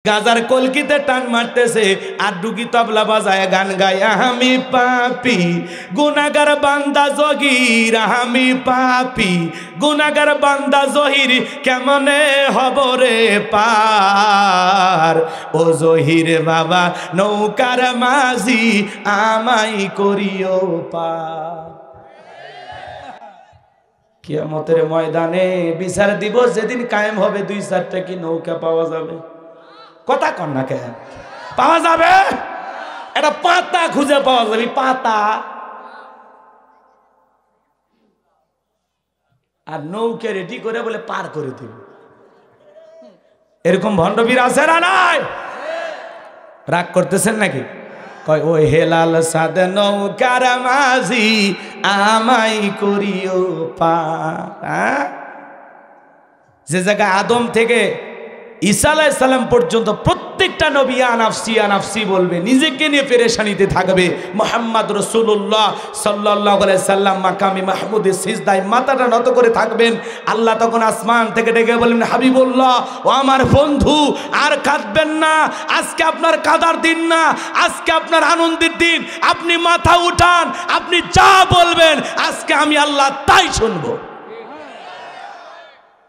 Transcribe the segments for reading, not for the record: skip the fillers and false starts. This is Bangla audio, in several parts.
গাজার কলকিতে টান মারতেছে আর ডুগি তবলা বাজায় গান গায় আমি পাপী গুনাহগার বান্দা জহির আমি পাপী গুনাহগার বান্দা জহির কেমনে হব রে পার ও জহির বাবা নৌকার মাঝি আমাই করিও পার। কিয়ামতের ময়দানে বিচার দিবস যেদিন কায়েম হবে 2-4টা কি নৌকা পাওয়া যাবে? কথা কন না কেন? পাওয়া যাবে? এটা পাতা খুঁজে পাওয়া যাবে, পাতা। আর নৌকা রেডি করে বলে পার করে দিবে। এরকম ভণ্ডবীর আছে না নাই? রাগ করতেছেন নাকি? কয় ওই হেলাল সাদ নৌকার মাঝি আমাই করিও পার। যে জায়গায় আদম থেকে ঈসা আলাইহিস সালাম পর্যন্ত প্রত্যেকটা নবী আনাফসি বলবে, নিজেকে নিয়ে পেরেশানিতে থাকবে। মুহাম্মদ রাসূলুল্লাহ সাল্লাল্লাহু আলাইহি সাল্লাম মাকামে মাহমুদে সিজদায় মাথাটা নত করে থাকবেন। আল্লাহ তখন আসমান থেকে ডেকে বললেন, হাবিবুল্লাহ ও আমার বন্ধু আর কাঁদবেন না, আজকে আপনার কাঁদার দিন না, আজকে আপনার আনন্দের দিন। আপনি মাথা উঠান, আপনি যা বলবেন আজকে আমি আল্লাহ তাই শুনবো।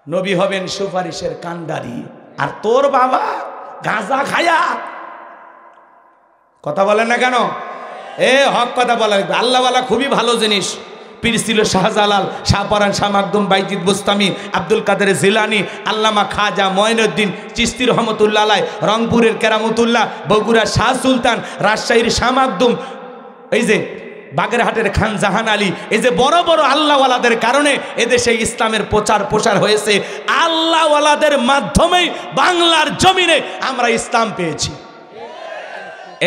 নবী হবেন সুপারিশের কান্ডারি, আর তোর বাবা গাঁজা খায়া। কথা বলেন না কেন? হক কথা বলা। আল্লাহওয়ালা খুবই ভালো জিনিস। পীর ছিল শাহজালাল, শাহপরান, শাহ মাকদুম, বাইজিদ বুস্তামি, আব্দুল কাদের জিলানি, আল্লামা খাজা মঈনুদ্দিন চিশতি রহমতুল্লাহ আলাইহ, রংপুরের কেরামতুল্লাহ, বগুড়ার শাহ সুলতান, রাজশাহীর শাহ মাকদুম, এই যে বাগেরহাটের খান জাহান আলী, এই যে বড় বড় আল্লাহওয়ালাদের কারণে এদেশে ইসলামের প্রচার প্রসার হয়েছে। আল্লাহওয়ালাদের মাধ্যমেই বাংলার জমিনে আমরা ইসলাম পেয়েছি।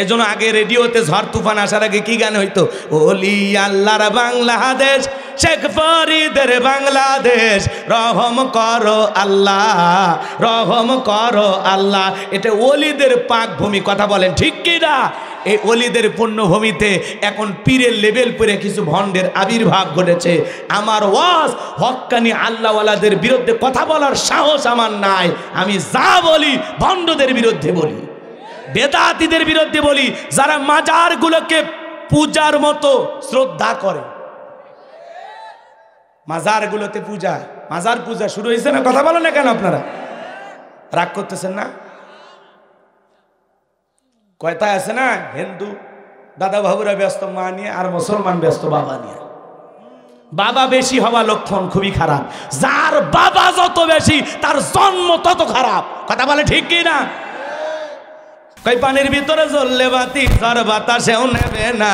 এজন্য আগে রেডিওতে ঝড় তুফান আসার আগে কি গান হইতো? ওলি আল্লাহর বাংলাদেশ, শেখ ফরিদের বাংলাদেশ, রহম করো আল্লাহ, রহম করো আল্লাহ। এটা ওলিদের পাক ভূমি। কথা বলেন ঠিক কি না? এই ওলিদের পুণ্যভূমিতে এখন পীরের লেভেল পরে কিছু ভণ্ডের আবির্ভাব ঘটেছে। আমার ওয়াজ হক্কানি আল্লাহওয়ালাদের বিরুদ্ধে কথা বলার সাহস আমার নাই। আমি যা বলি ভণ্ডদের বিরুদ্ধে বলি, বেদাতীদের বিরুদ্ধে বলি, যারা মাজারগুলোকে পূজার মতো শ্রদ্ধা করে। মাজারগুলোতে পূজা, মাজার পূজা শুরু হয়েছে না? কথা বলেন না কেন? আপনারা রাগ করতেছেন না? কয়টায় আছে না, হিন্দু দাদা বাবুরা ব্যস্ত মা নিয়ে, আর মুসলমান ব্যস্ত বাবা নিয়ে। বাবা বেশি হওয়া লক্ষণ খুবই খারাপ। যার বাবা যত বেশি তার জন্ম তত খারাপ। কথা বলে ঠিক কি না? কই পানির ভিতরে জ্বললে বাতি, ঝড় বাতাসেও নেবে না,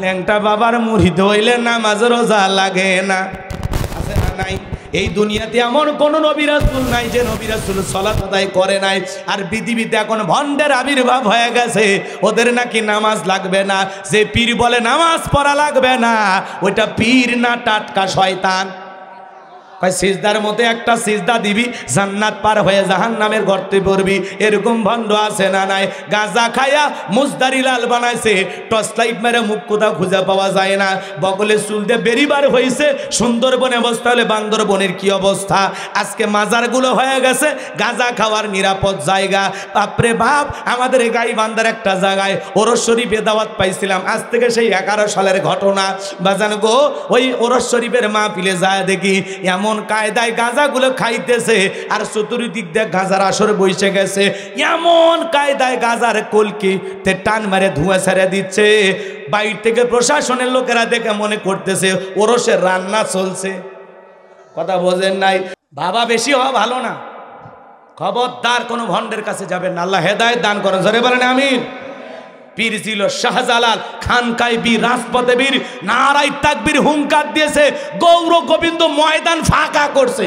ল্যাংটা বাবার মুরিদ হইলে নামাজ রোজা লাগে না। আছে না নাই? এই দুনিয়াতে এমন কোন নবী রাসূল নাই যে নবী রাসূল সালাত আদায় করে নাই। আর পৃথিবীতে এখন ভণ্ডের আবির্ভাব হয়ে গেছে, ওদের নাকি নামাজ লাগবে না। যে পীর বলে নামাজ পড়া লাগবে না, ওইটা পীর না, টাটকা শয়তান। কয় সিজদার মধ্যে একটা সিজদা দিবি, জান্নাত পার হয়ে জাহান্নামের গর্তে পড়বি। এরকম ভণ্ড আছে না নাই? গাঁজা খায়া মুজদারি লাল বানাইছে, টর্চ লাইট মেরে মুখ কোথাও খুঁজে পাওয়া যায় না। বগলে চুল দিয়ে বেরিবার হয়েছে। সুন্দরবনে অবস্থা হলে বান্দরবনের কি অবস্থা? আজকে মাজারগুলো হয়ে গেছে গাঁজা খাওয়ার নিরাপদ জায়গা। বাপরে বাপ, আমাদের এই গাইবান্ধার একটা জায়গায় ওরস শরীফে দাওয়াত পাইছিলাম। আজ থেকে সেই 11 সালের ঘটনা। বাজান গো, ওই ওরস শরীফের মাহফিলে যায় দেখি এমন কায়দায় গাঁজাগুলো খাইতেছে, আর চতুর্দিক দিয়ে গাঁজার আসর বসে গেছে। এমন কায়দায় গাঁজার কলকিতে টান মারে ধোঁয়া ছেড়ে দিচ্ছে। বাইরে থেকে প্রশাসনের লোকেরা দেখে মনে করতেছে ওরসের রান্না চলছে। কথা বোঝেন নাই? বাবা বেশি হওয়া ভালো না। খবরদার কোনো ভণ্ডের কাছে যাবেন না। আল্লাহ হেদায়েত দান করেন। জোরে বলেন আমিন। পীর ছিল শাহজালাল, খানকায় বীর, রাজপথে বীর, নারাই তাকবীর হুঙ্কার দিয়েছে, গৌর গোবিন্দ ময়দান ফাঁকা করছে।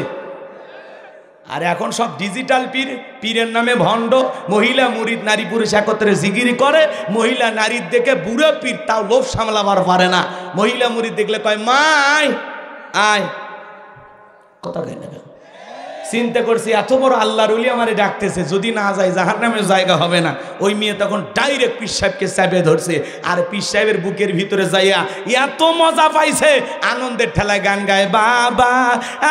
আর এখন সব ডিজিটাল পীর, পীরের নামে ভণ্ড। মহিলা মুরিদ নারী পুরুষ একত্রে জিগিরি করে। মহিলা নারীর দেখে বুড়ো পীর তাও লোভ সামলাবার পারে না। মহিলা মুরিদ দেখলে কয় মা আয় আয়। কথা কয় না? চিন্তা করছি এত বড় আল্লাহর ওলি আমারে ডাকতেছে, যদি না যায় জাহান্নামের জায়গা হবে না। ওই মেয়ে তখন ডাইরেক্ট পীর সাহেবকে চাপে ধরছে, আর পীর সাহেবের বুকের ভিতরে যাইয়া এত মজা পাইছে, আনন্দের ঠেলায় গান গায়, বাবা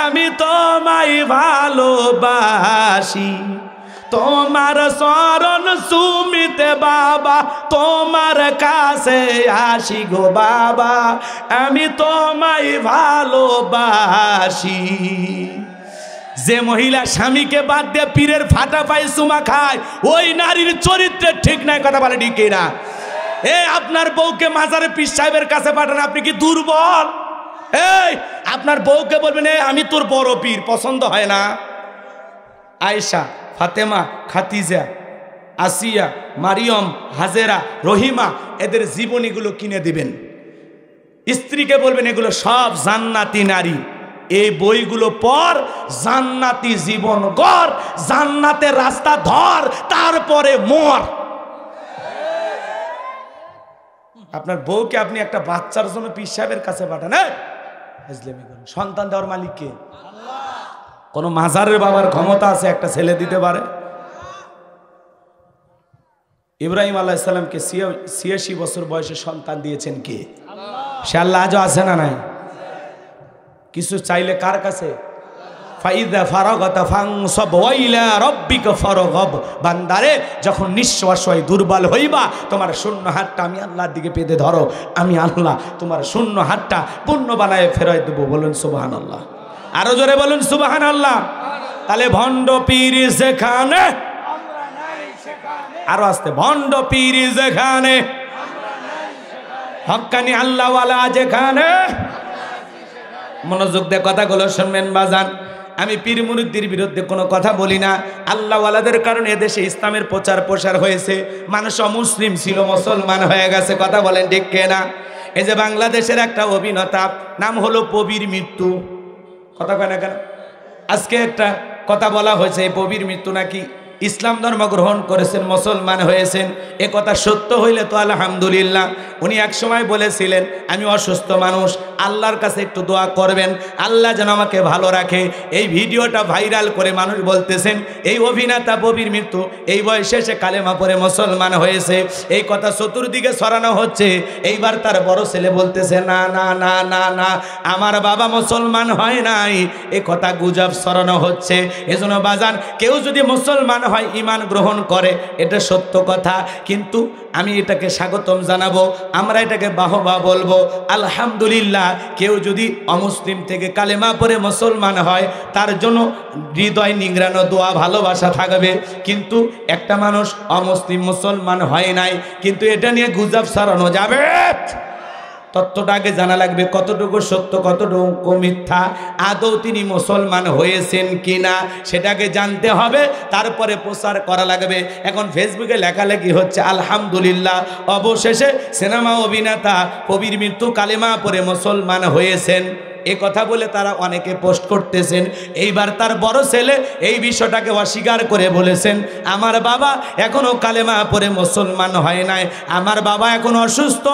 আমি তোমায় ভালোবাসি, তোমার চরণ চুমিতে বাবা তোমার কাছে আসি গো বাবা আমি তোমায় ভালোবাসি। যে মহিলা স্বামীকে বাদ দিয়ে পীরের ফাটা পায়ে চুমা খায় ওই নারীর চরিত্রের ঠিক নাই, কথা বলে ঠিক না? আপনার বউকে মাজারে পীর সাহেবের কাছে পাঠান, আপনি কি দুর্বল? আপনার বউকে বলবেন আমি তোর বড় পীর, পছন্দ হয় না? আয়েশা, ফাতেমা, খাদিজা, আসিয়া, মারিয়ম, হাজেরা, রহিমা এদের জীবনীগুলো কিনে দিবেন। স্ত্রীকে বলবেন এগুলো সব জান্নাতি নারী, এই বইগুলো পর, জান্নাতি জীবন গড়, জান্নাতের রাস্তা ধর, তারপরে মর। আপনার বউকে আপনি একটা বাচ্চার জন্য পীর সাহেবের কাছে পাঠান, সন্তান দেওয়ার মালিক কে? কোন মাজারের বাবার ক্ষমতা আছে একটা ছেলে দিতে পারে? ইব্রাহিম আলাইহিস সালামকে ৮৬ বছর বয়সে সন্তান দিয়েছেন কে? সে আল্লাহ আজও আছে না নাই? কিছু চাইলে কার কাছে? ফাইদা ফারাগাতা ফানসাব ওয়া ইলা রাব্বিকা ফারগাব। বান্দারে যখন নিঃশ্বাস হয় দুর্বল হইবা তোমার শূন্য হাতটা আমি আল্লাহর দিকে পেতে ধরো, আমি আল্লাহ তোমার শূন্য হাতটা পূর্ণ বানায় ফেরাই দেব। বলুন সুবহানাল্লাহ, আরো জোরে বলুন সুবহানাল্লাহ। তাহলে ভণ্ড পীর যেখানে, আরো আসতে, ভণ্ড পীর যেখানে, হক্কানি আল্লাহওয়ালা যেখানে। মনোযোগ দিয়ে কথাগুলো শুনবেন বাজান। আমি পীর মুরিদদের বিরুদ্ধে কোনো কথা বলি না। আল্লাহওয়ালাদের কারণে এদেশে ইসলামের প্রচার প্রসার হয়েছে, মানুষ অমুসলিম ছিল মুসলমান হয়ে গেছে, কথা বলেন ঠিক কিনা? এই যে বাংলাদেশের একটা অভিনেতা নাম হলো প্রবীর মৃত্যু, কথা কয় না কেন? আজকে একটা কথা বলা হয়েছে প্রবীর মৃত্যু নাকি ইসলাম ধর্ম গ্রহণ করেছেন, মুসলমান হয়েছেন। এ কথা সত্য হইলে তো আলহামদুলিল্লাহ। উনি এক সময় বলেছিলেন আমি অসুস্থ মানুষ, আল্লাহর কাছে একটু দোয়া করবেন, আল্লাহ যেন আমাকে ভালো রাখে। এই ভিডিওটা ভাইরাল করে মানুষ বলতেছেন এই অভিনেতা প্রবীর মৃত্যু এই বয়সে সে কালেমা পড়ে মুসলমান হয়েছে। এই কথা চতুর্দিকে ছড়ানো হচ্ছে। এইবার তার বড় ছেলে বলতেছে না না না না না, আমার বাবা মুসলমান হয় নাই, এ কথা গুজব ছড়ানো হচ্ছে। এজন্য বাজান, কেউ যদি মুসলমান হয়, ঈমান গ্রহণ করে, এটা সত্য কথা, কিন্তু আমি এটাকে স্বাগতম জানাবো, আমরা এটাকে বাহবা বলবো আলহামদুলিল্লাহ। কেউ যদি অমুসলিম থেকে কালেমা পড়ে মুসলমান হয়, তার জন্য হৃদয় নিংড়ানো দোয়া ভালোবাসা থাকবে। কিন্তু একটা মানুষ অমুসলিম মুসলমান হয় নাই, কিন্তু এটা নিয়ে গুজব ছড়ানো যাবে। তত্ত্বটাকে জানা লাগবে, কতটুকু সত্য কতটুকু মিথ্যা, আদৌ তিনি মুসলমান হয়েছেন কিনা সেটাকে জানতে হবে, তারপরে প্রচার করা লাগবে। এখন ফেসবুকে লেখালেখি হচ্ছে আলহামদুলিল্লাহ অবশেষে সিনেমা অভিনেতা প্রবীর মৃত্যু কালেমা পড়ে মুসলমান হয়েছেন, এ কথা বলে তারা অনেকে পোস্ট করতেছেন। এইবার তার বড় ছেলে এই বিষয়টাকে অস্বীকার করে বলেছেন আমার বাবা এখনো কালেমা পড়ে মুসলমান হয় নাই, আমার বাবা এখন অসুস্থ,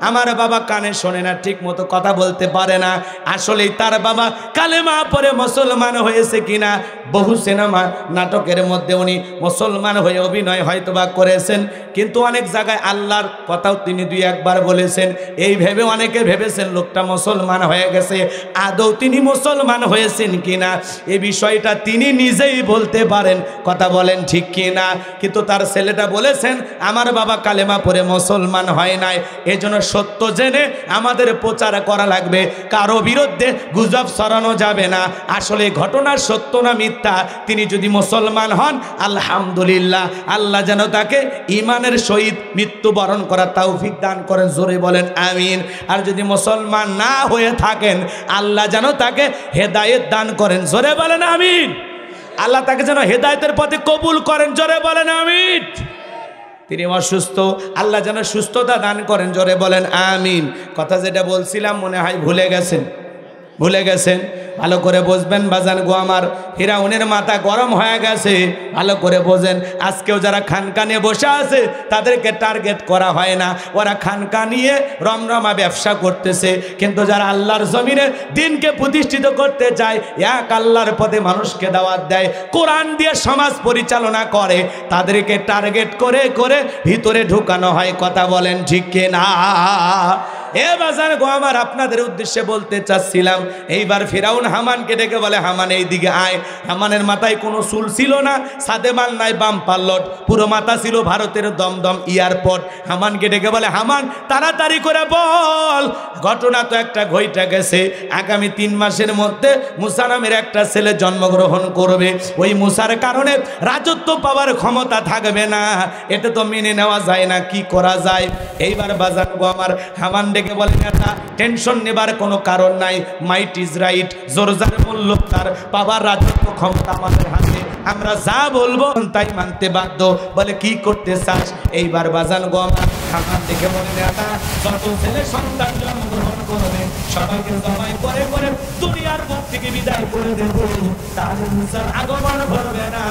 আমার বাবা কানে শোনে না, ঠিক মতো কথা বলতে পারে না। আসলেই তার বাবা কালেমা পড়ে মুসলমান হয়েছে কিনা, বহু সিনেমা নাটকের মধ্যে উনি মুসলমান হয়ে অভিনয় হয়তোবা করেছেন, কিন্তু অনেক জায়গায় আল্লাহর কথাও তিনি দুই একবার বলেছেন। এই ভেবে অনেকে ভেবেছেন লোকটা মুসলমান হয়ে গেছে, আদৌ তিনি মুসলমান হয়েছেন কিনা এই বিষয়টা তিনি নিজেই বলতে পারেন, কথা বলেন ঠিক কিনা? কিন্তু তার ছেলেটা বলেছেন আমার বাবা কালেমা পড়ে মুসলমান হয় নাই। এজন্য সত্য জেনে আমাদের প্রচার করা লাগবে, কারো বিরুদ্ধে গুজব ছড়ানো যাবে না। আসলে ঘটনা সত্য না মিথ্যা, তিনি যদি মুসলমান হন আলহামদুলিল্লাহ, আল্লাহ যেন তাকে ঈমানের সহিত মৃত্যুবরণ করার তৌফিক দান করেন, জোরে বলেন আমিন। আর যদি মুসলমান না হয়ে থাকেন আল্লাহ যেন তাকে হেদায়েত দান করেন, জোরে বলেন আমিন। আল্লাহ তাকে যেন হেদায়েতের পথে কবুল করেন, জোরে বলেন আমিন। তিনি অসুস্থ, আল্লাহ যেন সুস্থতা দান করেন, জোরে বলেন আমিন। কথা যেটা বলছিলাম মনে হয় ভুলে গেছেন, ভালো করে বুঝবেন বাজান গো আমার। ফিরাউনের মাথা গরম হয়ে গেছে, ভালো করে বোঝেন। আজকেও যারা খানকা নিয়ে বসে আছে তাদেরকে টার্গেট করা হয় না, ওরা খানকা নিয়ে রমরমা ব্যবসা করতেছে। কিন্তু যারা আল্লাহর জমিনে দিনকে প্রতিষ্ঠিত করতে চায়, এক আল্লাহর পথে মানুষকে দাওয়াত দেয়, কোরআন দিয়ে সমাজ পরিচালনা করে, তাদেরকে টার্গেট করে করে ভিতরে ঢুকানো হয়, কথা বলেন ঠিক কিনা? এ বাজার গো আমার আপনাদের উদ্দেশ্যে বলতে চাচ্ছিলাম, এইবার ফিরাউন হামানকে ডেকে বলে, হামান এই দিকে আয়। হামানের মাথায় কোনো চুল ছিল না, সাদে মাল নাই, বাম পাল্লট, পুরো মাথা ছিল ভারতের দমদম এয়ারপোর্ট। হামানকে ডেকে বলে, হামান তাড়াতাড়ি করে বল, ঘটনা তো একটা ঘইটা গেছে, আগামী 3 মাসের মধ্যে মুসা নামের একটা ছেলে জন্মগ্রহণ করবে, ওই মুসার কারণে রাজত্ব পাওয়ার ক্ষমতা থাকবে না, এটা তো মেনে নেওয়া যায় না, কি করা যায়? এইবার বাজার গো আমার হামান ডেকে বলে, নেতা টেনশন নেবার কোনো কারণ নাই, মাইট ইজ রাইট, জোরজার মূল্য তার, পাওয়ার রাজত্ব ক্ষমতা আমাদের হাতে, আমরা যা বলবো তাই মানতে বাধ্য। বলে কি করতে চাস? এইবার বাজান গো আমার হামান ডেকে বলে, নেতা যত ছেলে সন্তান জন্মগ্রহণ করবে সবাইকে জবাই করে করে দুনিয়ার মুখ থেকে বিদায় করে দেব, তাহলে মুসার আগমন ঘটবে না,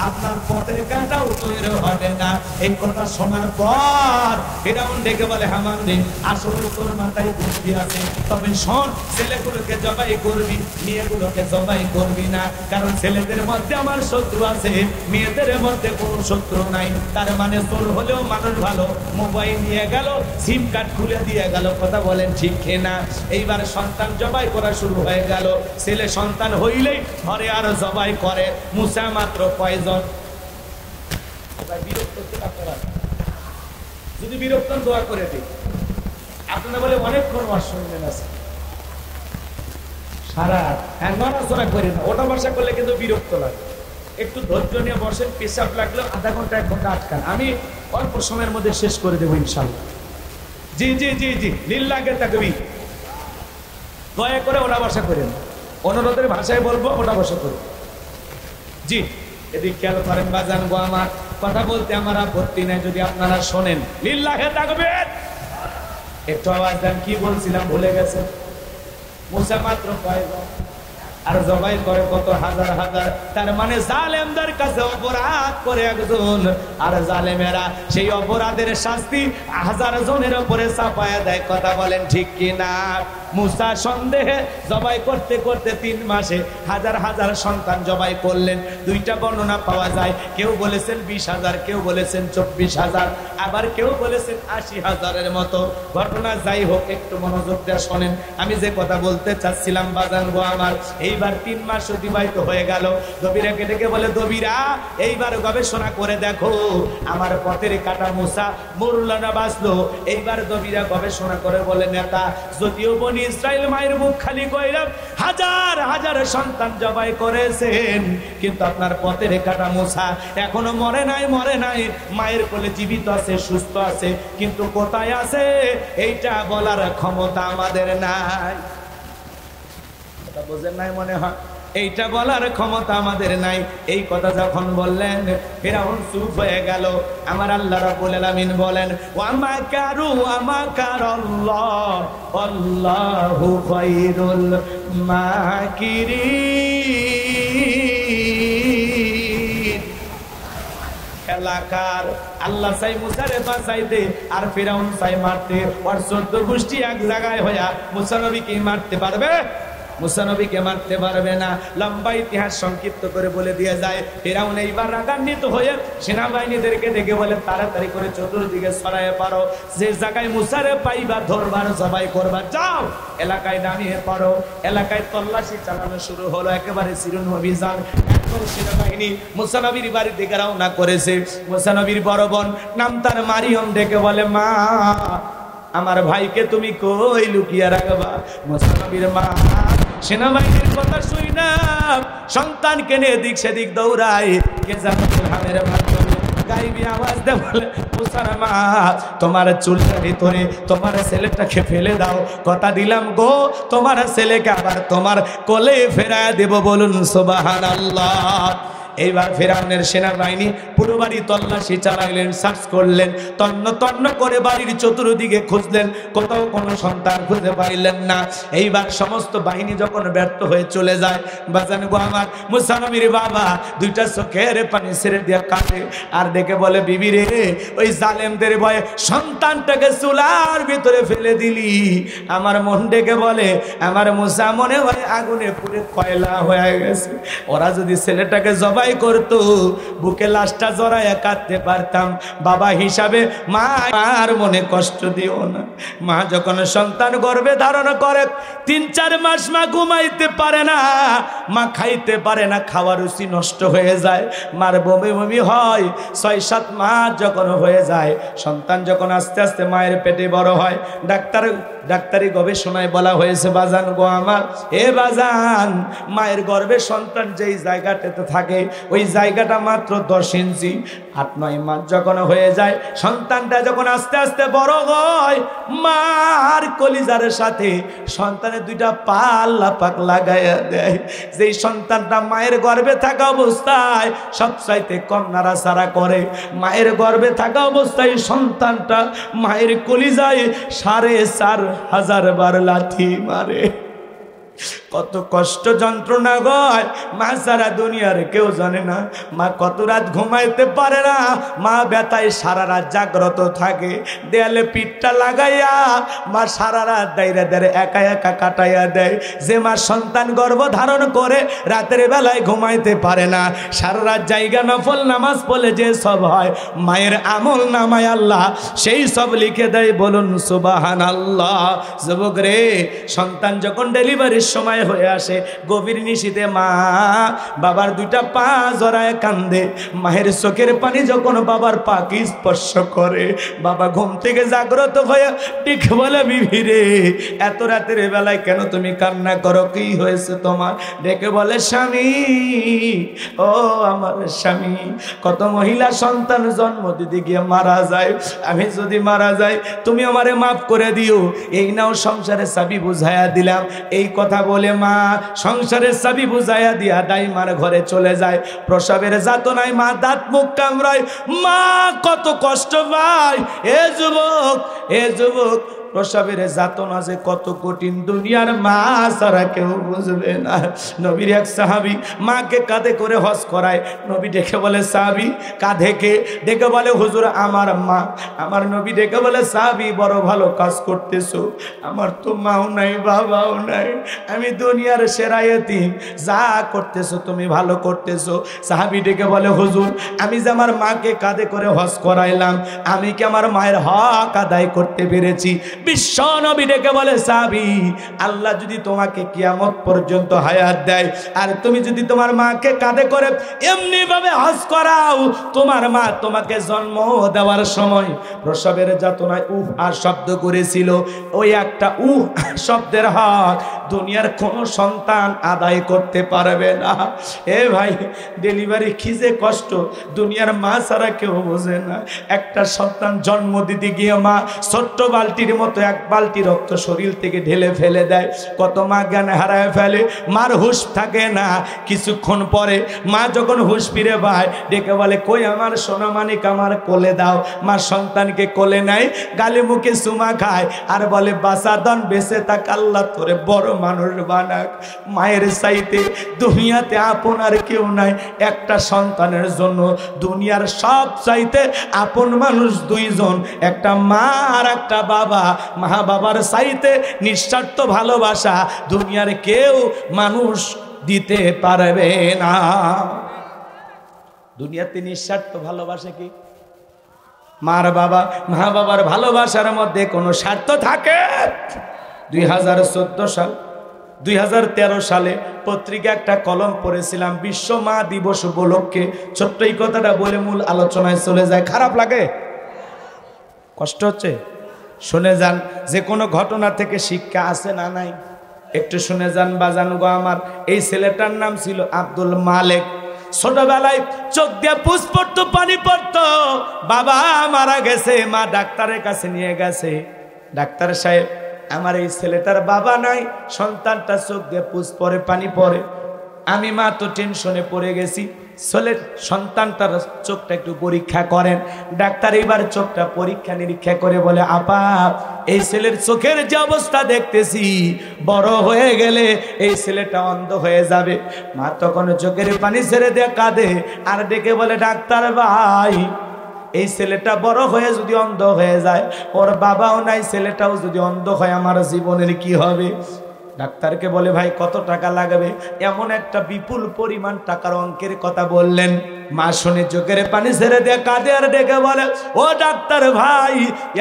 আপনার পথের কাঁটাও তৈরি হবে না। এই কথা শোনার পর ফিরাউন ডেকে বলে, হামান রে আসলে তোর মাথায় বুদ্ধি আছে, তবে শোন, ছেলেগুলোকে জবাই করবি, মেয়েগুলোকে জবাই করবি না, কারণ ছেলেদের মধ্যে আমার শত্রু আছে, মেয়েদের মধ্যে কোনো শত্রু নাই। তার মানে তোর হলেও মানুষ ভালো, মোবাইল নিয়ে গেল, সিম কার্ড খুলে দিয়ে গেল, কথা বলেন ঠিক কিনা? এইবার সন্তান জবাই করা শুরু হয়ে গেল, ছেলে সন্তান হইলেই ঘরে আর জবাই করে। মুসা মাত্র কয়জন? যদি বিরক্ত দোয়া করে দিই, আপনারা বলে অনেকক্ষণ শুনলেন আছে সারা, হ্যাঁ নড়াচড়া করি না, ওটা বসা করলে কিন্তু বিরক্ত লাগে, একটু ধৈর্য নিয়ে বসেন, পেশাব লাগলেও আধা ঘন্টা 1 ঘন্টা আটকান, আমি অল্প সময়ের মধ্যে শেষ করে দেবো ইনশাল্লাহ। জি জি জি জি, লিল্লাহে তাকবীর, দয়া করে ওটা বসা করেন, অনুরোধের ভাষায় বলবো ওটা বসা করুন। জি এদিক খেয়াল করেন বাজান গো আমার, কথা বলতে আমার আপত্তি নাই যদি আপনারা শোনেন। লিল্লাহে তাকবীর, একটু আওয়াজ দেন, কি বলছিলাম ভুলে গেছেন। মুসা মাত্র কয়জন আর জবাই করে কত হাজার হাজার, তার মানে জালেমদের কাছে অপরাধ করে একজন, আর জালেমেরা সেই অপরাধের শাস্তি 1000 জনের উপরে চাপায়া দেয়, কথা বলেন ঠিক কিনা? মুসা সন্দেহে জবাই করতে করতে 3 মাসে হাজার হাজার সন্তান জবাই করলেন। 2টা বর্ণনা পাওয়া যায়, কেউ বলেছেন 20,000, কেউ বলেছেন 24,000, আবার কেউ বলেছেন 80,000-এর মতো ঘটনা। যাই হোক, একটু মনোযোগ দিয়ে শোনেন, আমি যে কথা বলতে চাচ্ছিলাম বাজান গো আমার। এইবার 3 মাস অতিবাহিত হয়ে গেল, দবিরাকে ডেকে বলে, দবিরা এইবার গবেষণা করে দেখো আমার পথের কাটা মুসা মরল না বাঁচলো। এইবার দবিরা গবেষণা করে বলে, নেতা যদিও বনি ইসরাইল মায়ের মুখ খালি কইলাম, হাজার হাজার সন্তান জবাই করেছেন, কিন্তু আপনার পথের কাটা মুসা এখনো মরে নাই, মরে নাই, মায়ের কোলে জীবিত আছে, সুস্থ আছে, কিন্তু কোথায় আছে এইটা বলার ক্ষমতা আমাদের নাই। বোঝেন নাই মনে হয়, এইটা বলার ক্ষমতা আমাদের নাই। এই কথা যখন বললেন ফিরাউন চুপ হয়ে গেল। আমার আল্লাহ রাব্বুল আলামিন বলেন, ওয়া মাকারু ওয়া মাকারাল্লাহ আল্লাহু খায়রুল মাকিরিন। এলাকার আল্লাহ চাই মুসারে বাঁচাইতে, আর ফিরাউন চাই মারতে। আর 14 গোষ্ঠী এক জায়গায় হইয়া মুসা নবীকে মারতে পারবে? মুসা নবীকে মারতে পারবে না। লম্বা ইতিহাস সংক্ষিপ্ত করে বলে দিয়ে যায়, ফিরাউন এইবার রাগান্বিত হয়ে সেনাবাহিনীদেরকে ডেকে বলে, তাড়াতাড়ি করে চতুর্দিকে ছড়ায় পারো, যে জায়গায় মুসারে পাইবা ধরবার জবাই করবা, যাও এলাকায় নামিয়ে পারো। এলাকায় তল্লাশি চালানো শুরু হলো, একেবারে চিরুন অভিযান। এখন সেনাবাহিনী মুসা নবীর বাড়ির দিকে রওনা করেছে। মুসা নবীর বড় বোন নাম তার মারিয়ম ডেকে বলে, মা আমার ভাইকে তুমি কই লুকিয়ে রাখবা? মুসা নবীর মা সেনাবাহিনীর কথা শুই না সন্তানকে নিয়ে দিক সেদিক দৌড়ায়, কে জানো হামের মাধ্যমে গাইবি আওয়াজ দে বলে, মুসার মা তোমার চুলের ভিতরে তোমার ছেলেটাকে ফেলে দাও, কথা দিলাম গো তোমার ছেলেকে আবার তোমার কোলে ফেরায় দেব, বলুন সুবহানাল্লাহ। এইবার ফিরাউনের সেনাবাহিনী পুরো বাড়ি তল্লাশি চালাইলেন, সার্চ করলেন, তন্ন তন্ন করে বাড়ির চতুর্দিকে খুঁজলেন, কোথাও কোনো সন্তান খুঁজে পাইলেন না। এইবার সমস্ত বাহিনী যখন ব্যর্থ হয়ে চলে যায়, বাজান গো আমার, মুসা নবীর বাবা 2টা চোখের পানি ছেড়ে দিয়ে কাঁদে আর ডেকে বলে, বিবি রে ওই জালেমদের ভয়ে সন্তানটাকে চুলার ভিতরে ফেলে দিলি। আমার মন ডেকে বলে, আমার মুসা মনে হয় আগুনে পুড়ে কয়লা হয়ে গেছে, ওরা যদি ছেলেটাকে জবাই ভয় করত, বুকে লাশটা জড়ায় কাঁদতে পারতাম। বাবা হিসাবে মা আর মনে কষ্ট দিও না। মা যখন সন্তান গর্ভে ধারণ করে 3-4 মাস মা ঘুমাইতে পারে না, মা খাইতে পারে না, খাওয়ার রুচি নষ্ট হয়ে যায়, মার বমি বমি হয়। 6-7 মাস যখন হয়ে যায়, সন্তান যখন আস্তে আস্তে মায়ের পেটে বড় হয়, ডাক্তারি গবেষণায় বলা হয়েছে বাজান গো আমার, এ বাজান, মায়ের গর্ভে সন্তান যেই জায়গাটাতে থাকে ওই জায়গাটা মাত্র 10 ইঞ্চি। 8-9 মাস যখন হয়ে যায়, সন্তানটা যখন আস্তে আস্তে বড় হয়, মার কলিজার সাথে সন্তানের 2টা পা আল্লাহ পাক লাগাইয়া দেয়। যেই সন্তানটা মায়ের গর্ভে থাকা অবস্থায় সবচাইতে কম নাড়াচাড়া করে, মায়ের গর্ভে থাকা অবস্থায় সন্তানটা মায়ের কলিজায় 4,500 বার লাথি মারে। কত কষ্ট যন্ত্রণা গয়, মা সারা দুনিয়ার কেউ জানে না। মা কত রাত ঘুমাইতে পারে না, মা ব্যথায় সারা রাত জাগ্রত থাকে, দেয়ালে পিঠটা লাগাইয়া মা সারা রাত দাইরে দাঁড়ে একা একা কাটাইয়া দেয়। যে মা সন্তান গর্ভ ধারণ করে রাতের বেলায় ঘুমাইতে পারে না, সারা রাত জায়গা নফল নামাজ পড়লে যে সব হয়, মায়ের আমল নামায় আল্লাহ সেই সব লিখে দেয়। বলুন সুবহানাল্লাহ। যুবক রে, সন্তান যখন ডেলিভারির সময় হয়ে আসে, গভীর নিশীথে মা বাবার 2টা পা জড়ায় কান্দে। মায়ের চোখের পানি যখন বাবার পাকে স্পর্শ করে, বাবা ঘুম থেকে জাগ্রত হয়ে ঠিক বলে, বিবি রে, এত রাতের বেলায় কেন তুমি কান্না করো, কি হয়েছে তোমার? ডেকে বলে, স্বামী, ও আমার স্বামী, কত মহিলা সন্তান জন্ম দিতে গিয়ে মারা যায়, আমি যদি মারা যাই তুমি আমারে মাফ করে দিও, এই নাও সংসারের চাবি বুঝাইয়া দিলাম। এই কথা বলে মা সংসারের চাবি বুঝাইয়া দিয়া দাইমার ঘরে চলে যায়। প্রসবের যাতনায় মা দাঁত মুখ কামড়ায়, মা কত কষ্ট পায়। এ যুবক, প্রসবের যাতনা যে কত কঠিন দুনিয়ার মা ছাড়া কেউ বুঝবে না। নবীর এক সাহাবী মাকে কাঁধে করে হজ করায়। নবী ডেকে বলে, সাহাবী কাঁধে কে? ডেকে বলে, হুজুর আমার মা। আমার নবী ডেকে বলে, সাহাবী বড় ভালো কাজ করতেছো, আমার তো মাও নাই বাবাও নাই, আমি দুনিয়ার সেরা এতিম, যা করতেছো তুমি ভালো করতেছো। সাহাবী ডেকে বলে, হুজুর আমি যে আমার মাকে কাঁধে করে হজ করাইলাম, আমি কি আমার মায়ের হক আদায় করতে পেরেছি? বিশ্ব নবী ডেকে বলে, সাহাবী, আল্লাহ যদি তোমাকে কিয়ামত পর্যন্ত হায়াত দেয় আর তুমি যদি তোমার মাকে কাঁধে করে এমনি ভাবে হজ করাও, তোমার মা তোমাকে জন্ম দেওয়ার সময় প্রসবের যাতনায় আর শব্দ করেছিল, ওই একটা শব্দের হক দুনিয়ার কোনো সন্তান আদায় করতে পারবে না। এ ভাই, ডেলিভারি খিজে কষ্ট দুনিয়ার মা ছাড়া কেউ বোঝে না। একটা সন্তান জন্ম দিতে গিয়ে মা ছোট্ট বালতির মতো 1 বালতি রক্ত শরীর থেকে ঢেলে ফেলে দেয়। কত মা জ্ঞান হারায় ফেলে, মার হুঁশ থাকে না। কিছুক্ষণ পরে মা যখন হুঁশ ফিরে পায়, ডেকে বলে, কই আমার সোনা মানিক, আমার কোলে দাও। মা সন্তানকে কোলে নেয়, গালে মুখে চুমা খায় আর বলে, বাঁচাদন বেঁচে থাক, আল্লাহ তোরে বড় মানুষ বানাক। মায়ের চাইতে দুনিয়াতে আপন আর কেউ নাই। একটা সন্তানের জন্য দুনিয়ার সব চাইতে আপন মানুষ 2 জন, একটা মা আর একটা বাবা। মা বাবার চাইতে নিঃস্বার্থ ভালোবাসা দুনিয়ার কেউ মানুষ দিতে পারবে না। দুনিয়াতে নিঃস্বার্থ ভালোবাসা কি? মা বাবার ভালোবাসার মধ্যে কোনো স্বার্থ থাকে? 2013 সালে পত্রিকা একটা কলম পড়েছিলাম, বিশ্ব মা দিবস উপলক্ষে। ছোট্ট এই কথাটা বলে মূল আলোচনায় চলে যায়। খারাপ লাগে? কষ্ট হচ্ছে? শুনে যান, যে কোনো ঘটনা থেকে শিক্ষা আছে না নাই? একটু শুনে যান বাজান গো আমার। এই ছেলেটার নাম ছিল আব্দুল মালেক। ছোটবেলায় চোখ দিয়ে পুষ পড়তো, পানি পড়তো। বাবা মারা গেছে, মা ডাক্তারের কাছে নিয়ে গেছে। ডাক্তার সাহেব, আমার এই ছেলেটার বাবা নাই, সন্তানটা চোখ দিয়ে পুষ পড়ে, পানি পড়ে। আমি মা তো টেনশনে পড়ে গেছি। সন্তানটার চোখটা একটু পরীক্ষা করেন। ডাক্তার এবার চোখটা পরীক্ষা নিরীক্ষা করে বলে, আপা এই ছেলের চোখের যে অবস্থা দেখতেছি, বড় হয়ে গেলে এই ছেলেটা অন্ধ হয়ে যাবে। মা তখন চোখের পানি ছেড়ে দিয়ে কাঁদে আর ডেকে বলে, ডাক্তার ভাই, এই ছেলেটা বড় হয়ে যদি অন্ধ হয়ে যায়, ওর বাবাও নাই, ছেলেটাও যদি অন্ধ হয়, আমার জীবনের কি হবে? ডাক্তারকে বলে ভাই কত টাকা লাগবে? এমন একটা বিপুল পরিমাণ টাকার অঙ্কের কথা বললেন। মা শুনে চোখের পানি ছেড়ে দিয়ে কাঁদে আর ডেকে বলে, ও ডাক্তার ভাই,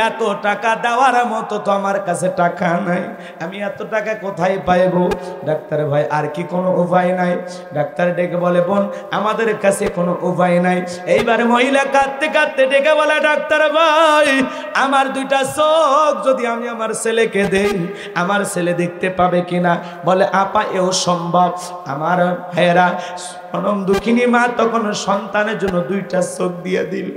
এত টাকা দেওয়ার মতো তো আমার কাছে টাকা নাই, আমি এত টাকা কোথায় পাইবো? ডাক্তার ভাই আর কি কোনো উপায় নাই? ডাক্তার ডেকে বলে, বোন আমাদের কাছে কোনো উপায় নাই। এইবার মহিলা কাঁদতে কাঁদতে ডেকে বলে, ডাক্তার ভাই আমার দুইটা চোখ যদি আমি আমার ছেলেকে দেই, আমার ছেলে দেখতে পাবে কিনা? বলে, আপা এও সম্ভব। আমার ভাইয়েরা, অনম দুঃখিনী মা তখন সন্তানের জন্য দুইটা চোখ দিয়ে দিল।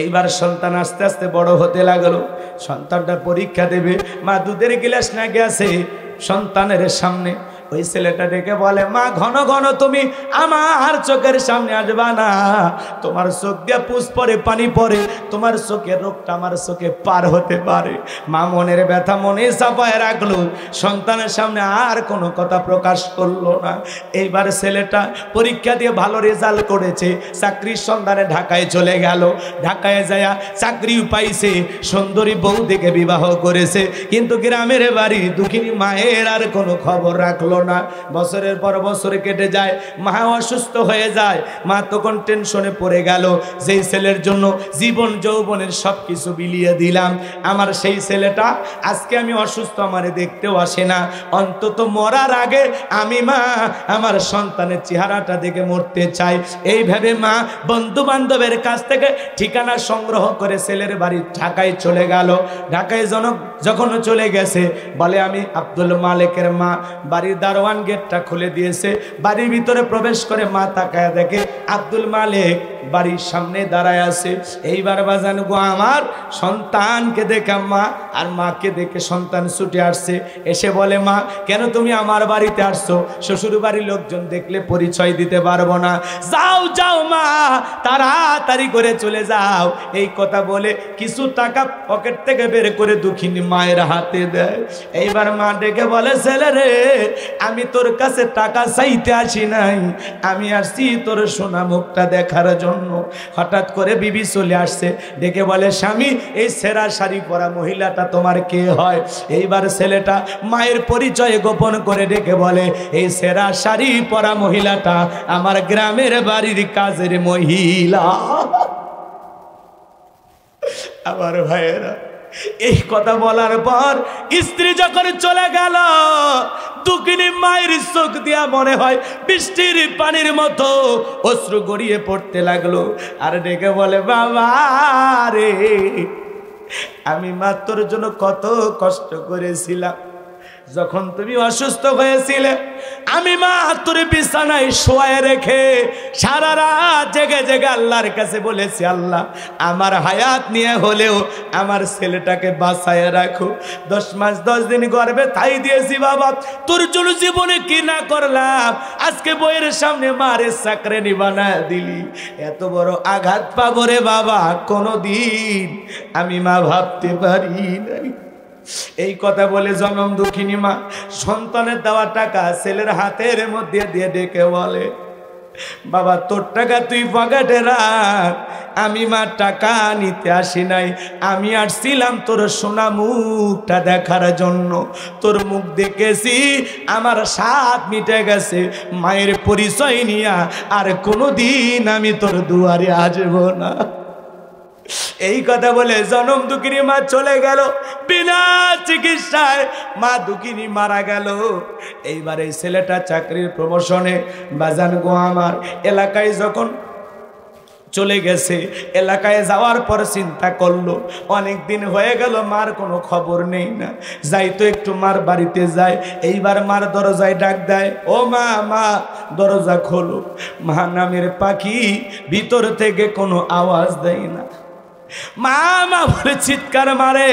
এইবার সন্তান আস্তে আস্তে বড় হতে লাগলো। সন্তানটা পরীক্ষা দেবে, মা দুধের গিলাস না গেছে সন্তানের সামনে। ওই ছেলেটা ডেকে বলে, মা ঘন ঘন তুমি আমার চোখের সামনে আসবা না, তোমার চোখ দিয়ে পুষ পরে পানি পরে, তোমার চোখের রোগটা আমার চোখে পার হতে পারে। মা মনের ব্যথা মনে চাপায় রাখলো, সন্তানের সামনে আর কোনো কথা প্রকাশ করলো না। এইবার ছেলেটা পরীক্ষা দিয়ে ভালো রেজাল্ট করেছে, চাকরির সন্ধানে ঢাকায় চলে গেল। ঢাকায় যায় চাকরিও পাইছে, সুন্দরী বউ দেখে বিবাহ করেছে, কিন্তু গ্রামের বাড়ি দুঃখিনী মায়ের আর কোনো খবর রাখলো না। বছরের পর বছর কেটে যায়, মা অসুস্থ হয়ে যায়। মা তখন টেনশনে পড়ে গেল, যেই ছেলের জন্য জীবন যৌবনের সবকিছু বিলিয়ে দিলাম, আমার সেই ছেলেটা আজকে আমি অসুস্থ, আমারে দেখতেও আসে না। অন্তত মরার আগে আমি মা আমার সন্তানের চেহারাটা দেখে মরতে চাই। এইভাবে মা বন্ধু বান্ধবের কাছ থেকে ঠিকানা সংগ্রহ করে ছেলের বাড়ি ঢাকায় চলে গেল। ঢাকায় যখন চলে গেছে, বলে আমি আব্দুল মালিকের মা। বাড়ির দারোয়ান গেটটা খুলে দিয়েছে, বাড়ির ভিতরে প্রবেশ করে মা তাকায় দেখে আব্দুল মালিক বাড়ির সামনে দাঁড়ায় আছে। এইবার বাজান গো, আমার সন্তানকে দেখে মা আর মাকে দেখে সন্তান ছুটে আসছে, এসে বলে, মা কেন তুমি আমার বাড়িতে আসছো? শ্বশুর বাড়ির লোকজন দেখলে পরিচয় দিতে পারবো না, যাও যাও মা তাড়াতাড়ি করে চলে যাও। এই কথা বলে কিছু টাকা পকেট থেকে বের করে দুঃখিনী মায়ের হাতে দেয়। এইবার মা ডেকে বলে, ছেলে রে, আমি তোর কাছে টাকা চাইতে আসি নাই, আমি আসছি তোর সোনা মুখটা দেখার জন্য। হঠাৎ করে বিবি চলে আসছে, ডেকে বলে, স্বামী এই সেরা শাড়ি পরা মহিলাটা তোমার কে হয়? এইবার ছেলেটা মায়ের পরিচয় গোপন করে ডেকে বলে, এই সেরা শাড়ি পরা মহিলাটা আমার গ্রামের বাড়ির কাজের মহিলা। আমার ভাইয়েরা, এই কথা বলার পর স্ত্রী যখন চলে গেল, দুঃখিনী মায়ের চোখ দিয়া মনে হয় বৃষ্টির পানির মতো অশ্রু গড়িয়ে পড়তে লাগলো। আর ডেকে বলে, বাবা রে, আমি মা তোর জন্য কত কষ্ট করেছিলাম। যখন তুমি অসুস্থ হয়েছিলে, আমি মা তোর বিছানায় শোয়ায় রেখে সারা রাত জেগে জেগে আল্লাহর কাছে বলেছি, আল্লাহ আমার হায়াত নিয়ে হলেও আমার ছেলেটাকে বাঁচায় রাখো। 10 মাস 10 দিন গর্ভে তাই দিয়েছি বাবা, তোর জন্য জীবনে কি না করলাম, আজকে বইয়ের সামনে মারে চাকরানি বানায় দিলি। এত বড় আঘাত পাবো রে বাবা, কোনোদিন আমি মা ভাবতে পারি নাই। এই কথা বলে জনম দুঃখিনী মা সন্তানের দেওয়া টাকা ছেলের হাতের মধ্যে দিয়ে ডেকে বলে, বাবা তোর টাকা তুই পকেটে রাখ, আমি মা টাকা নিতে আসি নাই, আমি আসছিলাম তোর সোনা মুখটা দেখার জন্য। তোর মুখ দেখেছি, আমার স্বাদ মিটে গেছে, মায়ের পরিচয় নিয়া আর কোনোদিন আমি তোর দুয়ারে আসবো না। এই কথা বলে জনম দুঃখিনী মা চলে গেল, বিনা চিকিৎসায় মা দুঃখিনী মারা গেল। এইবার এই ছেলেটা চাকরির প্রমোশনে বাজান গো আমার এলাকায় যখন চলে গেছে, এলাকায় যাওয়ার পর চিন্তা করলো অনেক দিন হয়ে গেল মার কোনো খবর নেই না, যাই তো একটু মার বাড়িতে যায়। এইবার মার দরজায় ডাক দেয়, ও মা, মা দরজা খোলো। মা নামের পাখি ভিতর থেকে কোনো আওয়াজ দেয় না। মা মা বলে চিৎকার মারে,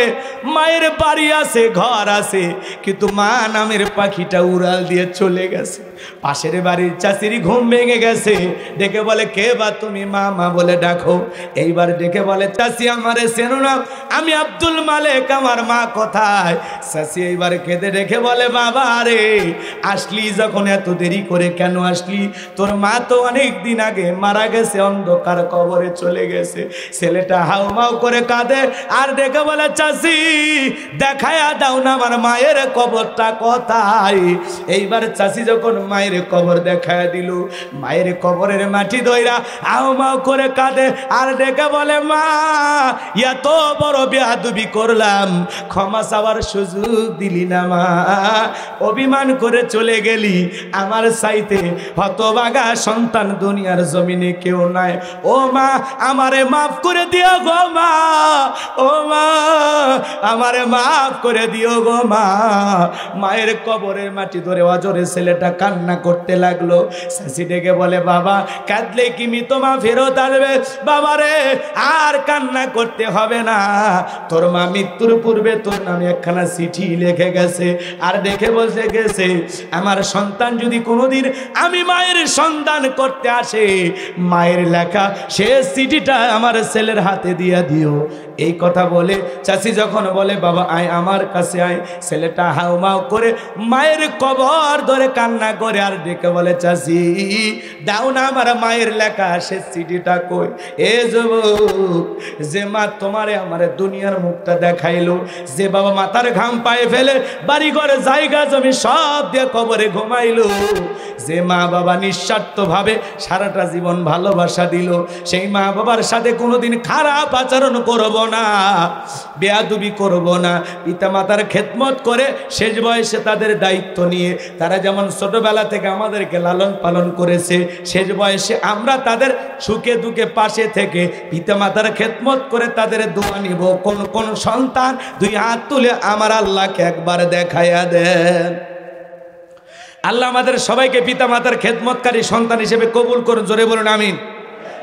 মায়ের বাড়ি আছে, ঘর আছে, কিন্তু মা নামের পাখিটা উড়াল দিয়ে চলে গেছে। পাশের বাড়ির চাচির ঘুম ভেঙে গেছে, ডেকে বলে, কে বা তুমি? মা মা বলে ডাকো। এইবার ডেকে বলে, চাচি আমারে চেনো না, আমি আব্দুল মালিক, আমার মা কোথায়? চাচি এইবার কেঁদে ডেকে বলে, বাবা রে, আসলি যখন এত দেরি করে কেন আসলি? তোর মা তো অনেক দিন আগে মারা গেছে, অন্ধকার কবরে চলে গেছে। ছেলেটা হাউমাউ করে কাঁদে আর ডেকে বলে, চাচি দেখায়া দাও না আমার মায়ের কবরটা কোথায়। এইবার চাচি যখন মায়ের কবর দেখায়া দিল, মায়ের কবরের মাটি দইরা আও মাও করে কাঁদে আর ডেকে বলে, মা এত বড় বেয়াদবি করলাম, ক্ষমা চাওয়ার সুযোগ দিলি না মা, অভিমান করে চলে গেলি, আমার চাইতে হতভাগা সন্তান দুনিয়ার জমিনে কেউ নাই। ও মা আমারে মাফ করে দিও গো মা, ও মা আমারে মাফ করে দিও গো মা। মায়ের কবরের মাটি ধরে অজরে ছেলেটা কান্না করতে লাগলো। চাচি ডেকে বলে, বাবা কাঁদলে কি মা ফেরত আসবে? বাবারে আর কান্না করতে হবে না, তোর মা মৃত্যুর পূর্বে তোর নামে একখানা চিঠি লিখে গেছে, আর দেখে বসে গেছে আমার সন্তান যদি কোনোদিন আমি মায়ের সন্তান করতে আসে, মায়ের লেখা সে চিঠিটা আমার ছেলের হাতে দিয়ে দিও। এই কথা বলে চাচি যখন বলে, বাবা আয় আমার কাছে আয়, ছেলেটা হাউমাউ করে মায়ের কবর ধরে কান্না করে আর ডেকে বলে, চাচি দাও না আমার মায়ের লেখা সে চিঠিটা কই। এ যুবক, যে মা তোমারে আমারে দুনিয়ার মুখটা দেখাইলো, যে বাবা মাথার ঘাম পায়ে ফেলে বাড়ি ঘরে জায়গা জমি সব দিয়ে কবরে ঘুমাইলো, যে মা বাবা নিঃস্বার্থভাবে সারাটা জীবন ভালোবাসা দিল, সেই মা বাবার সাথে কোনোদিন খারাপ আচরণ করব না, বেয়াদবি করব না, পিতা মাতার খেদমত করে শেষ বয়সে তাদের দায়িত্ব নিয়ে তারা যেমন ছোটবেলা থেকে আমাদেরকে লালন পালন করেছে, শেষ বয়সে আমরা তাদের সুখে দুঃখে পাশে থেকে পিতা মাতার খেদমত করে তাদের দোয়া নিব। কোন কোন সন্তান দুই হাত তুলে আমার আল্লাহকে একবার দেখাইয়া দেন। আল্লাহ আমাদের সবাইকে পিতা মাতার খেদমতকারী সন্তান হিসেবে কবুল করুন, জোরে বলুন আমিন।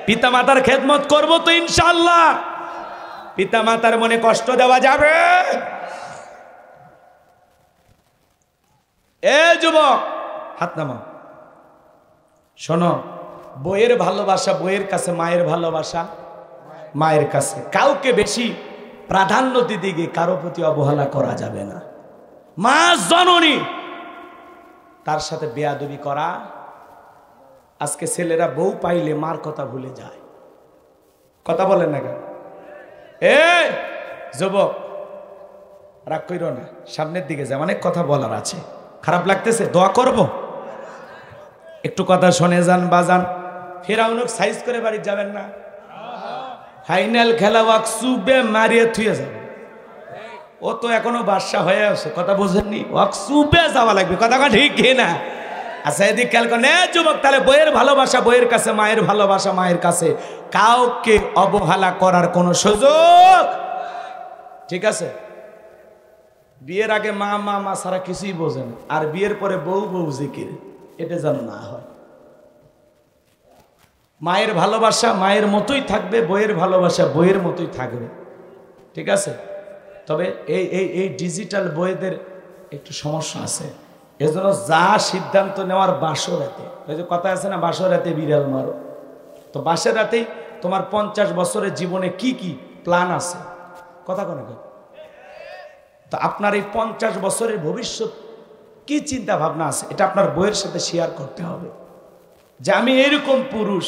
পিতা মাতার খেদমত করব তো ইনশাআল্লাহ। পিতা মাতার মনে কষ্ট দেওয়া যাবে? এ যুবক হাত নামাও, শোনো, বইয়ের ভালোবাসা বইয়ের কাছে, মায়ের ভালোবাসা মায়ের কাছে। কাউকে বেশি প্রাধান্য দিতে গিয়ে কারো প্রতি অবহেলা করা যাবে না। মা জননী, তার সাথে বেয়াদবি করা। আজকে ছেলেরা বউ পাইলে মার কথা ভুলে যায়। কথা বলেন না কেন? এ যুবক রাগ কইরো না, সামনের দিকে যায়, অনেক কথা বলার আছে। খারাপ লাগতেছে? দোয়া করব, একটু কথা শুনে যান বাজান। ফেরাউনক সাইজ করে বাড়ি যাবেন না, ফাইনাল খেলা ওয়াক সুবে মারিয়ে থুয়ে যাবে। ও তো এখনো বাদশা হয়ে আছে, কথা বোঝেননি? ওয়াক সুবে যাওয়া লাগবে, কথা ঠিক না? আচ্ছা এদিক খেয়াল করেন। যুবক, তাহলে বইয়ের ভালোবাসা বইয়ের কাছে, মায়ের ভালোবাসা মায়ের কাছে, কাউকে অবহেলা করার কোনো সুযোগ, ঠিক আছে? বিয়ের আগে মা মা মা ছাড়া কিছুই বোঝেন, আর বিয়ের পরে বউ বউ জিকির, এটা যেন না হয়। মায়ের ভালোবাসা মায়ের মতোই থাকবে, বইয়ের ভালোবাসা বইয়ের মতোই থাকবে, ঠিক আছে? তবে এই এই এই ডিজিটাল বইয়েদের একটু সমস্যা আছে, এজন্য যা সিদ্ধান্ত নেওয়ার বাসর রাতে, ওই যে কথা আছে না, বাসর রাতে বিড়াল মারো। তো বাসের রাতেই তোমার 50 বছরের জীবনে কি কি প্ল্যান আছে, কথা কোনো কেন? তো আপনার এই 50 বছরের ভবিষ্যৎ কি চিন্তা ভাবনা আছে, এটা আপনার বইয়ের সাথে শেয়ার করতে হবে। যে আমি এরকম পুরুষ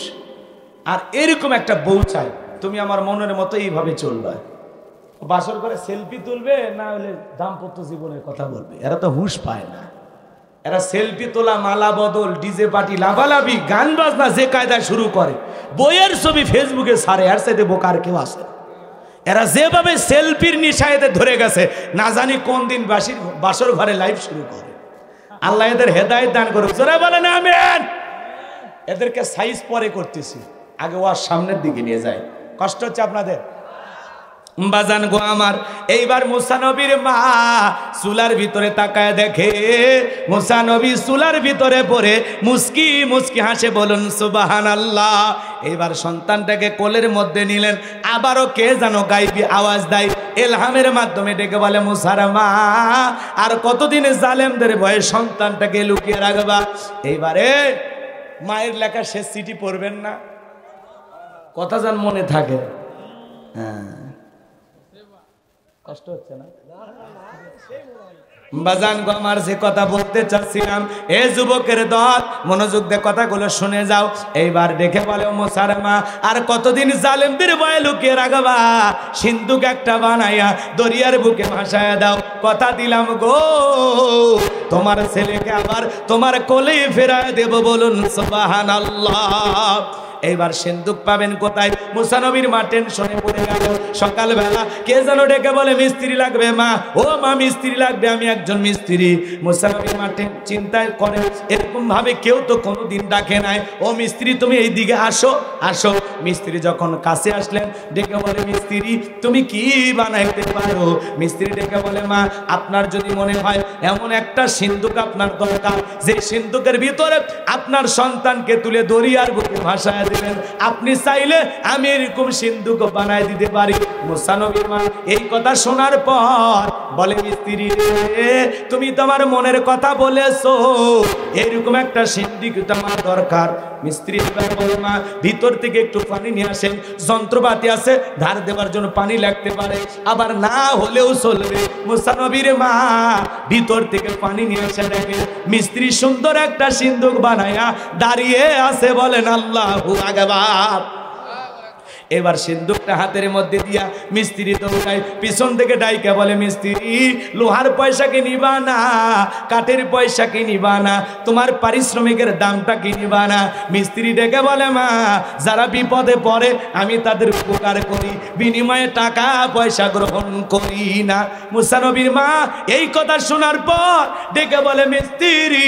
আর এরকম একটা বউ চাই, তুমি আমার মনের মতো এইভাবে চলবে। বাসর করে সেলফি তুলবে, না হলে দাম্পত্য জীবনের কথা বলবে। এরা তো হুঁশ পায় না, এরা সেলফি তোলা, মালা বদল, ডিজে পার্টি, লাফালাফি, গান বাজনা যে কায়দায় শুরু করে, বইয়ের ছবি ফেসবুকে ছাড়ে, আর সাথে বোকার কেউ আছে? এরা যেভাবে সেলফির নিশায়তে ধরে গেছে, না জানি কোন দিন বাসর ঘরে লাইভ শুরু করে। আল্লাহ এদের হেদায়েত দান করুক, জোরে বলেন আমিন। এদেরকে সাইজ পরে করতেছি, আগে ওয়ার সামনের দিকে নিয়ে যায়। কষ্ট হচ্ছে আপনাদের? বাজান গো আমার, এইবার মুসা নবীর মা চুলার ভিতরে তাকায় দেখে, মুসা নবী চুলার ভিতরে পড়ে মুস্কি মুস্কি হাসে, বলুন সুবহানাল্লাহ। এইবার সন্তানটাকে কোলের মধ্যে নিলেন, আবারও কে যেন গাইবি আওয়াজ দেয়, এলহামের মাধ্যমে ডেকে বলে, মুসার মা আর কতদিন জালেমদের ভয়ে সন্তানটাকে লুকিয়ে রাখবা? এইবারে মায়ের লেখা শেষ চিঠি পড়বেন না, কথা যেন মনে থাকে। হ্যাঁ, কষ্ট হচ্ছে না বাজান গো আমার যে কথা বলতে চাচ্ছিলাম, এ যুবকের দল মনোযোগ দিয়ে কথাগুলো শুনে যাও। এইবার দেখে বলে মুসার মা, আর কতদিন জালেমদের ভয়ে লুকিয়ে রাখবা? সিন্ধুক একটা বানাইয়া দরিয়ার বুকে ভাসায় দাও। কথা দিলাম গো তোমার ছেলেকে আবার তোমার কোলে ফেরায় দেব, বলুন সুবহানাল্লাহ। এইবার সিন্ধুক পাবেন কোথায়? মুসা নবীর মা টেনশনে পড়ে গেল। সকালবেলা কে যেন ডেকে বলে মিস্ত্রি লাগবে মা, ও মা মিস্ত্রি লাগবে, আমি একজন মিস্ত্রি। মুসা নবীর মা চিন্তায় করে, এরকম ভাবে কেউ তো কোনোদিন ডাকে নাই, ও মিস্ত্রি তুমি এই দিকে আসো আসো। মিস্ত্রি যখন কাছে আসলেন ডেকে বলে মিস্ত্রি তুমি কি বানাইতে পারো? মিস্ত্রি ডেকে বলে মা আপনার যদি মনে হয় এমন একটা সিন্ধুক আপনার দরকার, যে সিন্ধুকের ভিতরে আপনার সন্তানকে তুলে দরিয়ার বুকে ভাসায় দিবেন, আপনি চাইলে আমি এরকম সিন্ধুক বানায় দিতে পারি। মুসা নবীর মা এই কথা শোনার পর বলে মিস্ত্রি রে তুমি তোমার মনের কথা বলেছো, এরকম একটা সিন্ধুক তোমার দরকার। মিস্ত্রি বলে মা ভিতর থেকে একটু পানি নিয়ে আসেন, যন্ত্রপাতি আছে ধার দেওয়ার জন্য পানি লাগতে পারে, আবার না হলেও চলবে। মুসা নবীর মা ভিতর থেকে পানি নিয়ে এসে দেখে মিস্ত্রি সুন্দর একটা সিন্ধুক বানায়া দাঁড়িয়ে আছে, বলেন আল্লাহু আকবার। এবার সিন্ধুকটা হাতের মধ্যে দিয়া মিস্ত্রি দৌড়ায়, পিছন থেকে ডাইকা বলে মিস্ত্রি লোহার পয়সা কি নিবা না, কাঠের পয়সা কি নিবা না, তোমার পারিশ্রমিকের দামটা কি নিবা না? মিস্ত্রি ডেকে বলে মা যারা বিপদে পড়ে আমি তাদের উপকার করি, বিনিময়ে টাকা পয়সা গ্রহণ করি না। মুসা নবীর মা এই কথা শোনার পর ডেকে বলে মিস্ত্রি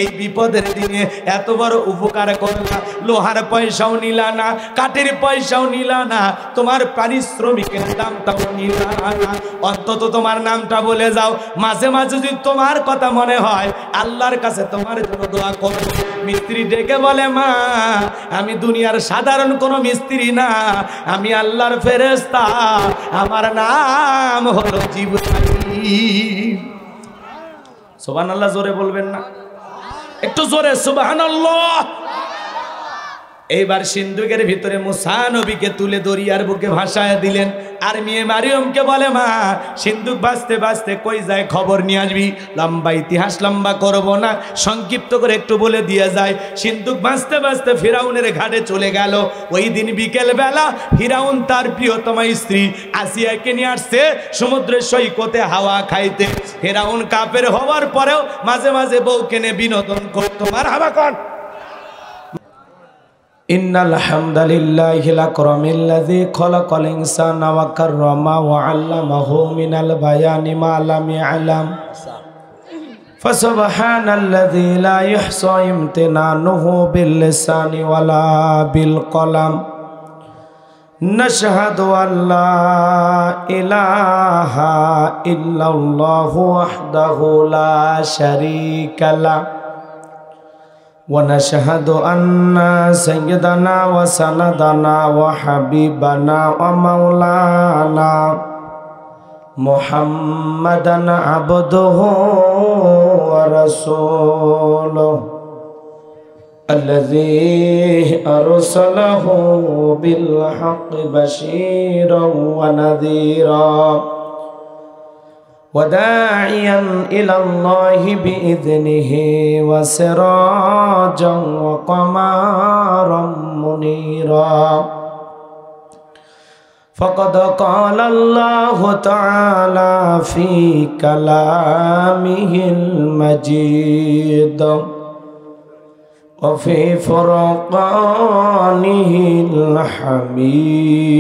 এই বিপদের দিনে এত বড় উপকার করলা, লোহার পয়সাও নিলা না, কাঠের পয়সাও নিলা না, তোমার পারিশ্রমিকের দামটাও নিলা না, অন্তত তোমার নামটা বলে যাও, মাঝে মাঝে যদি তোমার কথা মনে হয় আল্লাহর কাছে তোমার জন্য দোয়া করব। মিস্ত্রি ডেকে বলে মা আমি দুনিয়ার সাধারণ কোনো মিস্ত্রি না, আমি আল্লাহর ফেরেশতা, আমার নাম হলো জিবরাইল। সুবহানাল্লাহ জোরে বলবেন না? একটু জোরে সুবহানাল্লাহ। এইবার সিন্ধুকের ভিতরে মুসা নবীকে তুলে দরিয়ার বুকে ভাসায় দিলেন। আর মেয়ে মারিয়মকে বলে মা সিন্ধুক ভাসতে ভাসতে কই যায় খবর নিয়ে আসবি। লম্বা ইতিহাস লম্বা করব না, সংক্ষিপ্ত করে একটু বলে দিয়ে যায়। সিন্ধুক ভাসতে ভাসতে ফিরাউনের ঘাটে চলে গেল। ওই দিন বিকেল বেলা ফিরাউন তার প্রিয়তমা স্ত্রী আসিয়াকে নিয়ে আসছে সমুদ্রের সৈকতে হাওয়া খাইতে। ফিরাউন কাফের হওয়ার পরেও মাঝে মাঝে বউকে নিয়ে বিনোদন করতো। মারহাবা কর। ইন্নাল হামদালিল্লাহিল আকরামিল্লাযী খালাকাল ইনসানা ওয়া কাররামা ওয়া আল্লামাহু মিনাল বায়ানি মা লাম ইয়ালাম ফাসুবহানাল্লাযী লা ইহসা ইমতিনানুহু বিল লিসানি ওয়ালা বিল কলাম নাশহাদু আল্লা ইলাহা ইল্লাল্লাহু ওয়াহদাহু লা শারীকা লাহু ونشهد أن سيدنا وسندنا وحبيبنا ومولانا محمدا عبده ورسوله الذي أرسله بالحق بشيرا ونذيرا وداعيا إلى الله بإذنه وسراجا وقمرا منيرا فقد قال الله تعالى في كلامه المجيد وفي فرقانه الحميد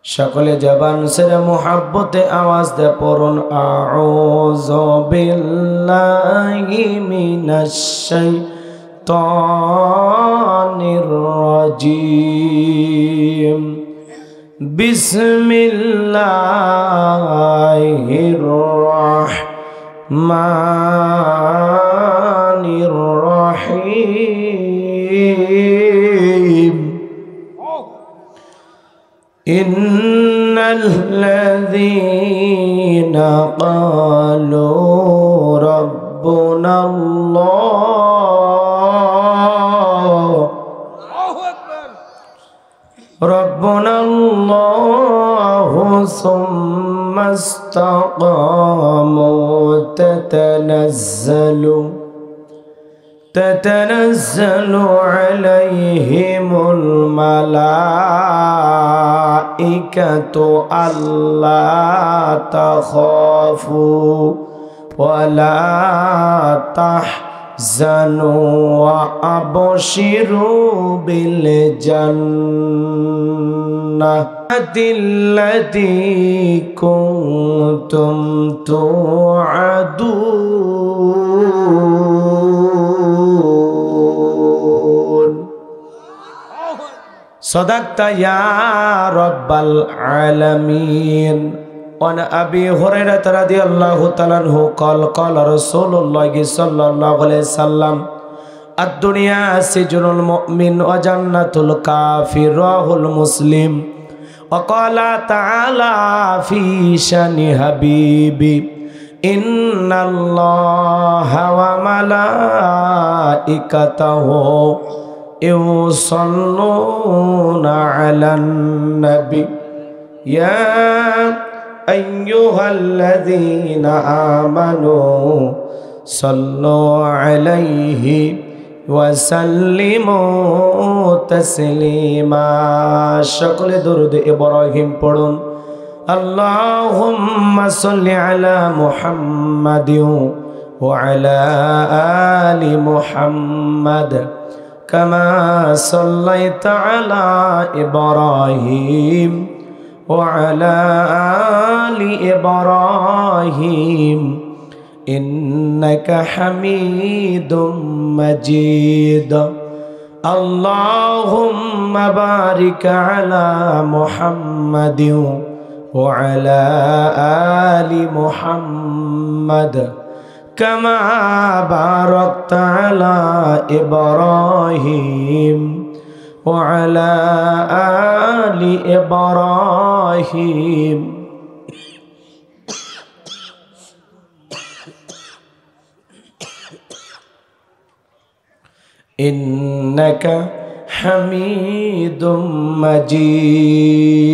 সকলে জবান সেরে মোহাব্বতে আওয়াজ দে পড়ুন আউযু বিল্লাহি মিনাশ শাইতানির রাজিম বিসমিল্লাহির রাহমানির রহিম إن الذين قالوا ربنا الله ربنا الله ثم استقاموا تتنزل عليهم الملائكة ألا تخافوا ولا تحزنوا وأبشروا بالجنة التي كنتم توعدون صدقت يا رب العالمين. وعن أبي هريرة رضي الله تعالى عنه قال قال رسول الله صلى الله عليه وسلم الدنيا سجن المؤمن وجنة الكافر رواه المسلم. وقال تعالى في شأن حبيبي إن الله وملائكته يصلون على النبي يا أيها الذين آمنوا صلوا عليه وسلموا تسليما. সকলে দরুদ ইব্রাহিম পড়ুন। اللهم صل على محمد وعلى آل محمد كما صليت على إبراهيم وعلى آل إبراهيم إنك حميد مجيد. اللهم بارك على محمد وعلى آل محمد كما باركت على إبراهيم وعلى آل إبراهيم إنك حميد مجيد.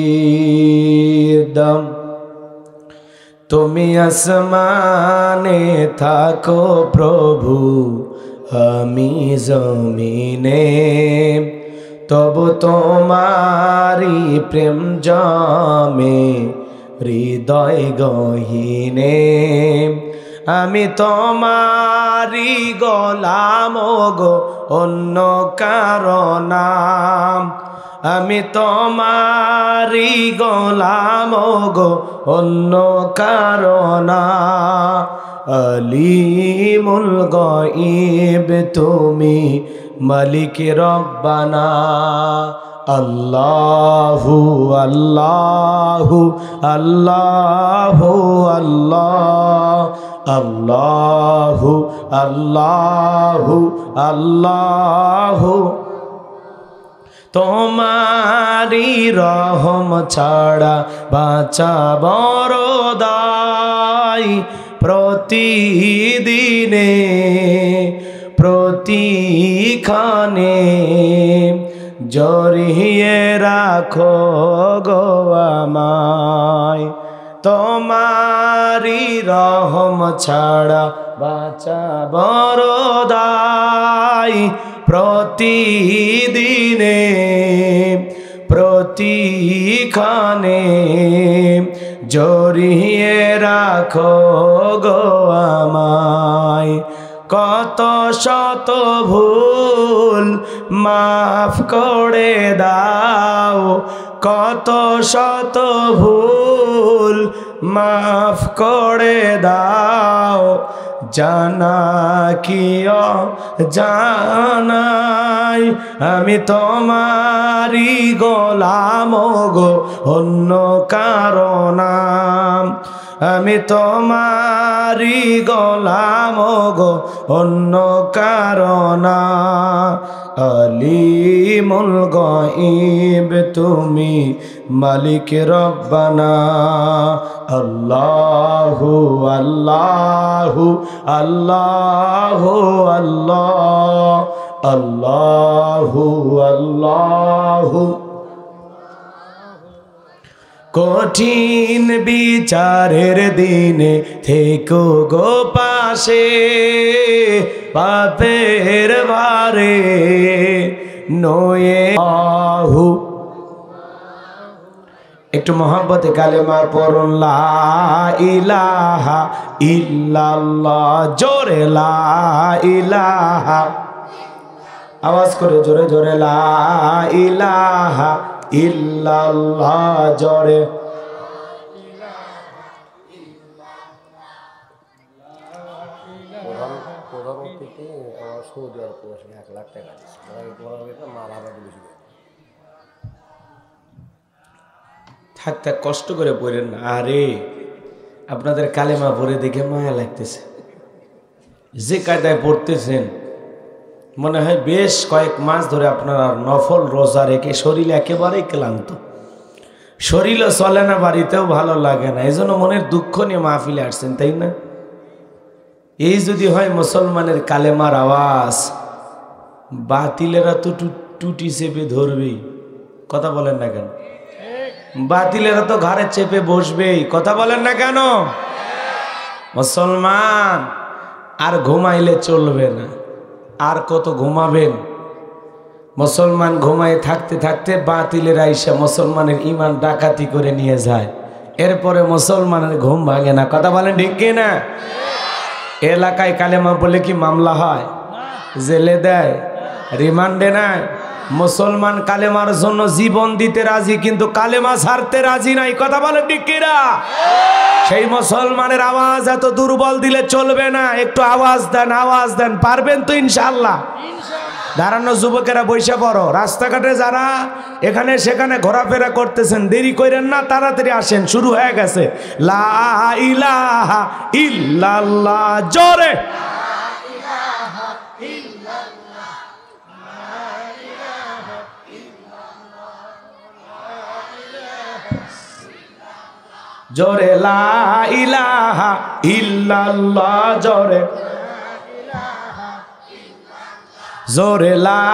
তুমি আসমানে থাকো প্রভু আমি জমিনে তবু তোমারি প্রেম জমে হৃদয় গহীনে। আমি তোমারি গোলাম গো অন্য কারো নাম আমি তোমারি গোলাম গো অন্য কারো না। আলিমুল গায়ব তুমি মালিক রব্বানা। আল্লাহু আল্লাহু আল্লাহু আল্লাহ আল্লাহু আল্লাহু আল্লাহু। তোমারি রহম ছাড়া বাঁচা বড় দায় প্রতিদিনে প্রতিখানে জড়িয়ে রাখো গো আমায়। তোমারি রহম ছাড়া বাঁচা বড় দায় প্রতিদিনে প্রতিখানে জড়িয়ে রাখো গো আমায়। কত শত ভুল মাফ করে দাও কত শত ভুল মাফ করে দাও জানা কি জানাই আমি তোমারি গোলাম গো অন্য কারো নাম আমি তোমারি গোলাম গো অন্য কারো না। আলিমুল গায়ব তুমি মালিক রব্বানা। আল্লাহু আল্লাহু আল্লাহু আল্লাহ আল্লাহু আল্লাহু কঠিন বিচারের দিনে থেকো গো পাশে, পাপের ভারে নয়ে আহু। একটু মহব্বতে কালেমা পড়ুন, লা ইলাহা ইল্লাল্লাহ, জোরে লা ইলাহা, আওয়াজ করে জোরে জোরে লা ইলাহা ইল্লাল্লাহ, জোরে। থাক থাক, কষ্ট করে পড়েন না। আরে আপনাদের কালেমা পড়ে দেখে মায়া লাগতেছে। যে কায়দায় পড়তেছেন মনে হয় বেশ কয়েক মাস ধরে আপনারা নফল রোজা রেখে শরীর একেবারেই ক্লান্ত, শরীরও চলে না, বাড়িতেও ভালো লাগে না, এই জন্য মনের দুঃখ নিয়ে মাহফিলে আসছেন, তাই না? এই যদি হয় মুসলমানের কালেমার আওয়াজ, বাতিলেরা তো টুটি চেপে ধরবেই, কথা বলেন না কেন? বাতিলেরা তো ঘাড়ে চেপে বসবেই, কথা বলেন না কেন? মুসলমান আর ঘুমাইলে চলবে না, আর কত ঘুমাবেন? মুসলমান ঘুমায় থাকতে থাকতে বাতিলের আইসা মুসলমানের ইমান ডাকাতি করে নিয়ে যায়, এরপরে মুসলমানের ঘুম ভাঙে না, কথা বলেন ঠিক কিনা? এলাকায় কালেমা বলে কি মামলা হয়? জেলে দেয়, রিমান্ডে নেয়। মুসলমান কালেমার জন্য জীবন দিতে রাজি, কিন্তু কালেমা ছাড়তে রাজি নাই, কথা বলে ঠিক কিনা? সেই মুসলমানের আওয়াজ এত দুর্বল দিলে চলবে না, একটু আওয়াজ দেন, আওয়াজ দেন, পারবেন তো ইনশাআল্লাহ? দাঁড়ানো যুবকেরা বসে পড়ো, রাস্তাঘাটে যারা এখানে সেখানে ঘোরাফেরা করতেছেন দেরি করেন না, তাড়াতাড়ি আসেন, শুরু হয়ে গেছে। লা ইলাহা ইল্লাল্লাহ, জোরে জোরে লা ইলাহা ইল্লাল্লাহ, জোরে জোরে লা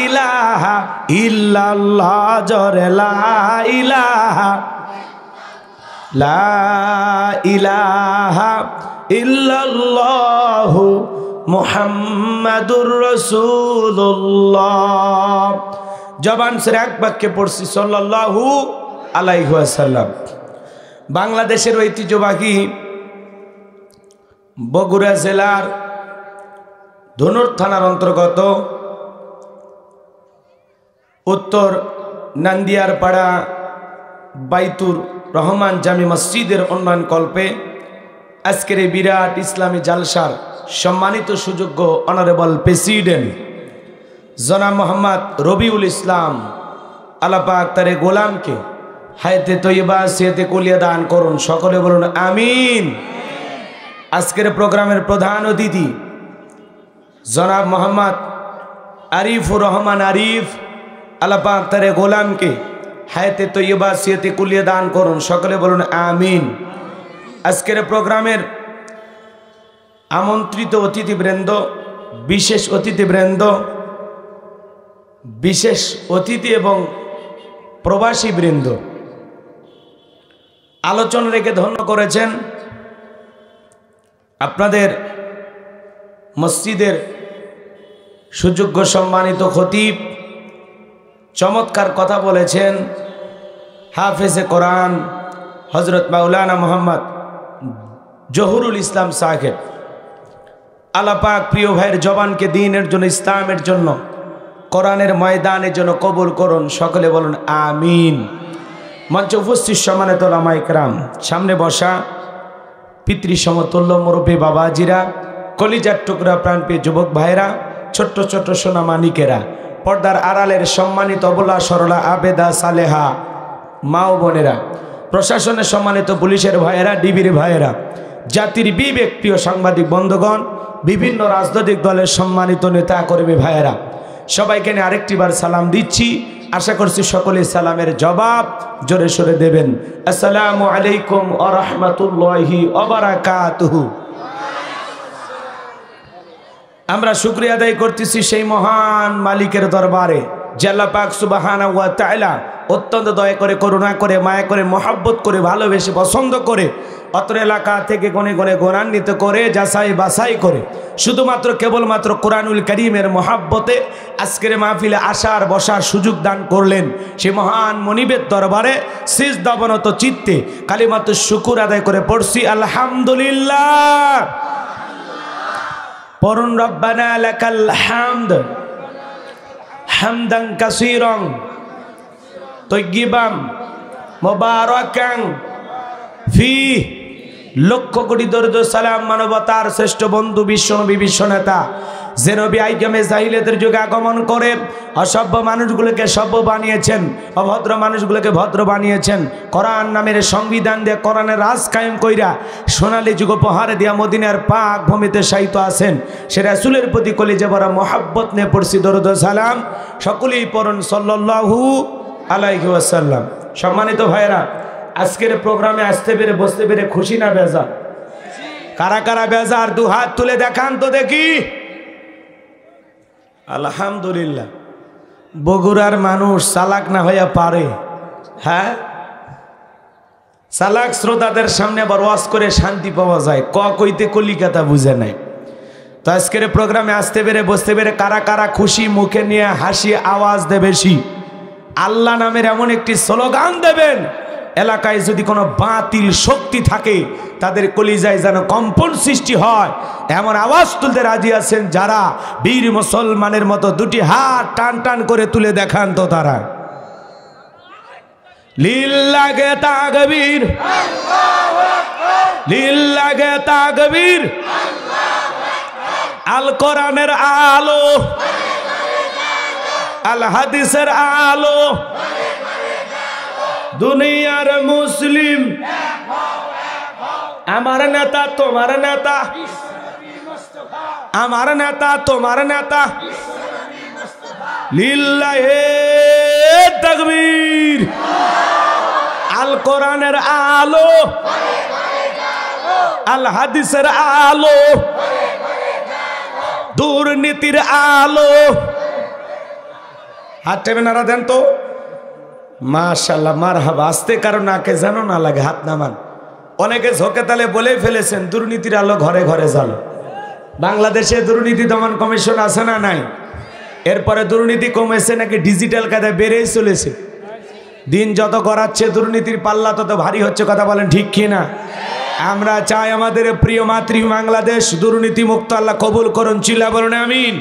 ইলাহা ইল্লাল্লাহ, জোরে লা ইলাহা, লা ইলাহা ইল্লাল্লাহু মুহাম্মাদুর রাসূলুল্লাহ। জবান ছেড়ে এক বাক্যে পড়ছি সাল্লাল্লাহু আলাইহি ওয়াসাল্লাম। বাংলাদেশের ঐতিহ্যবাহী বগুড়া জেলার ধনুর থানার অন্তর্গত উত্তর নান্দিয়ারপাড়া বাইতুর রহমান জামি মসজিদের উন্নয়ন কল্পে আজকের এই বিরাট ইসলামী জালসার সম্মানিত সুযোগ্য অনারেবল প্রেসিডেন্ট জনাব মোহাম্মদ রবিউল ইসলাম আল্লাহ পাক তার গোলামকে হায়াতে তৈয়বা সিয়াতে কুলিয়া দান করুন, সকলে বলুন আমিন। আজকের প্রোগ্রামের প্রধান অতিথি জনাব মোহাম্মদ আরিফুর রহমান আরিফ, আল্লাহ পাক তার গোলামকে হায়াতে তৈয়বা সিয়াতে কুলিয়া দান করুন, সকলে বলুন আমিন। আজকের প্রোগ্রামের আমন্ত্রিত অতিথিবৃন্দ, বিশেষ অতিথিবৃন্দ, বিশেষ অতিথি এবং প্রবাসী বৃন্দ, আলোচনা রেখে ধন্য করেছেন আপনাদের মসজিদের সুযোগ্য সম্মানিত খতিব, চমৎকার কথা বলেছেন হাফেজে কোরআন হজরত মাওলানা মোহাম্মদ জহুরুল ইসলাম সাহেব। আল্লাহ পাক প্রিয় ভাইয়ের জবানকে দ্বীনের জন্য, ইসলামের জন্য, কোরআনের ময়দানের জন্য কবুল করুন, সকলে বলুন আমিন। মঞ্চে উপস্থিত সম্মানিত ওলামা ইকরাম, সামনে বসা পিতৃ সমতুল্য মুরব্বী বাবাজিরা, কলিজার টুকরা প্রাণপ্রিয় যুবক ভাইরা, ছোট্ট ছোট্ট সোনা মানিকেরা, পর্দার আড়ালের সম্মানিত অবলা সরলা আবেদা সালেহা মা ও বোনেরা, প্রশাসনের সম্মানিত পুলিশের ভাইয়েরা, ডিবির ভাইয়েরা, জাতির বিবেক প্রিয় সাংবাদিক বন্ধুগণ, বিভিন্ন রাজনৈতিক দলের সম্মানিত নেতা কর্মী ভাইয়েরা, সবাইকে নিয়ে আরেকটি বার সালাম দিচ্ছি। আশা করছি সকলে সালামের জবাব জোরে সোরে দেবেন। আসসালামু আলাইকুম ওয়া রাহমাতুল্লাহি ওয়া বারাকাতুহু। আমরা শুকরিয়া আদায় করতেছি সেই মহান মালিকের দরবারে যে আল্লাহ পাক সুবহানাহু ওয়া তাআলা অত্যন্ত দয়া করে, করুণা করে, মায়া করে, মহব্বত করে, ভালোবেসে, পছন্দ করে অত্র এলাকা থেকে গনে গনে গুণান্বিত করে, যাচাই বাছাই করে শুধুমাত্র কেবলমাত্র কোরআনুল কারীমের মহব্বতে আজকের মাহফিলে আসার বসার সুযোগ দান করলেন। সে মহান মনিবের দরবারে সিজদাবনত চিত্তে কালিমাতু শুকুর আদায় করে পড়ছি আলহামদুলিল্লাহ। পড়ুন রব্বানা লাকাল হামদ হামদান কাসীরান তয়্যিবান মুবারাকান ফি। লক্ষ কোটি দরুদ সালাম মানবতার শ্রেষ্ঠ বন্ধু বিশ্বনবী বিশ্বনেতা যে নবী আইয়ামে জাহিলিয়াতের যুগে আগমন করে অসভ্য মানুষগুলোকে সভ্য বানিয়েছেন, অভদ্র মানুষগুলোকে ভদ্র বানিয়েছেন, কোরআন নামের সংবিধান দিয়ে কোরআনের রাজ কায়েম কইরা সোনালী যুগ উপহারে দিয়া মদিনার পাক ভূমিতে শায়িত আছেন। সে রাসূলের প্রতি কলিজা ভরা মহব্বত নিয়ে পড়ছি দরুদ সালাম। সকলেই পড়ুন সাল্লাল্লাহু আলাইহি ওয়াসাল্লাম। সম্মানিত ভাইরা, আজকের প্রোগ্রামে আসতে পেরে বসতে পেরে খুশি না বেজার? কারা কারা বেজার দু হাত তুলে দেখান তো দেখি। আলহামদুলিল্লাহ। বগুড়ার মানুষ চালাক না হইয়া পারে? হ্যাঁ, চালাক শ্রোতাদের সামনে আবার ওয়াজ করে শান্তি পাওয়া যায়, কইতে কলিকাতা বুঝে নাই। তো আজকের প্রোগ্রামে আসতে পেরে বসতে পেরে কারা কারা খুশি, মুখে নিয়ে হাসি আওয়াজ দে বেশি। আল্লাহ নামের এমন একটি স্লোগান দেবেন, এলাকায় যদি কোনো বাতিল শক্তি থাকে তাদের কলিজায় যেন কম্পন সৃষ্টি হয়, এমন আওয়াজ তুলতে রাজি আছেন যারা? বীর মুসলমানের মতো দুটি হাত টান টান করে তুলে দেখান তো তারা। লিল্লাহে তাকবীর, লিল্লাহে তাকবীর। আল কোরআনের আলো, আল হাদিসের আলো, দুনিয়ার মুসলিম। আমার নেতা তোমার নেতা, আমার নেতা তোমার নেতা। লিল্লাহে তাকবীর। আল কোরআনের আলো, আল হাদিসের আলো, দুর্নীতির আলো। হাত টেনে নাড়া দেন তো। মাশাআল্লাহ, মারহাবা। আসতে কারো নাকে যেন না লাগে, হাত নামান। অনেকে ঝোঁকে তালে বলে ফেলেছেন দুর্নীতির আলো ঘরে ঘরে জ্বালো। বাংলাদেশে দুর্নীতি দমন কমিশন আছে না নাই? এরপরে দুর্নীতি কমেছে নাকি ডিজিটাল কায়দায় বেড়েই চলেছে? দিন যত গড়াচ্ছে দুর্নীতির পাল্লা তত ভারী হচ্ছে, কথা বলেন ঠিক কি না? আমরা চাই আমাদের প্রিয় মাতৃ বাংলাদেশ দুর্নীতি মুক্ত আল্লাহ কবুল করুন, চিল্লা বলুন আমিন।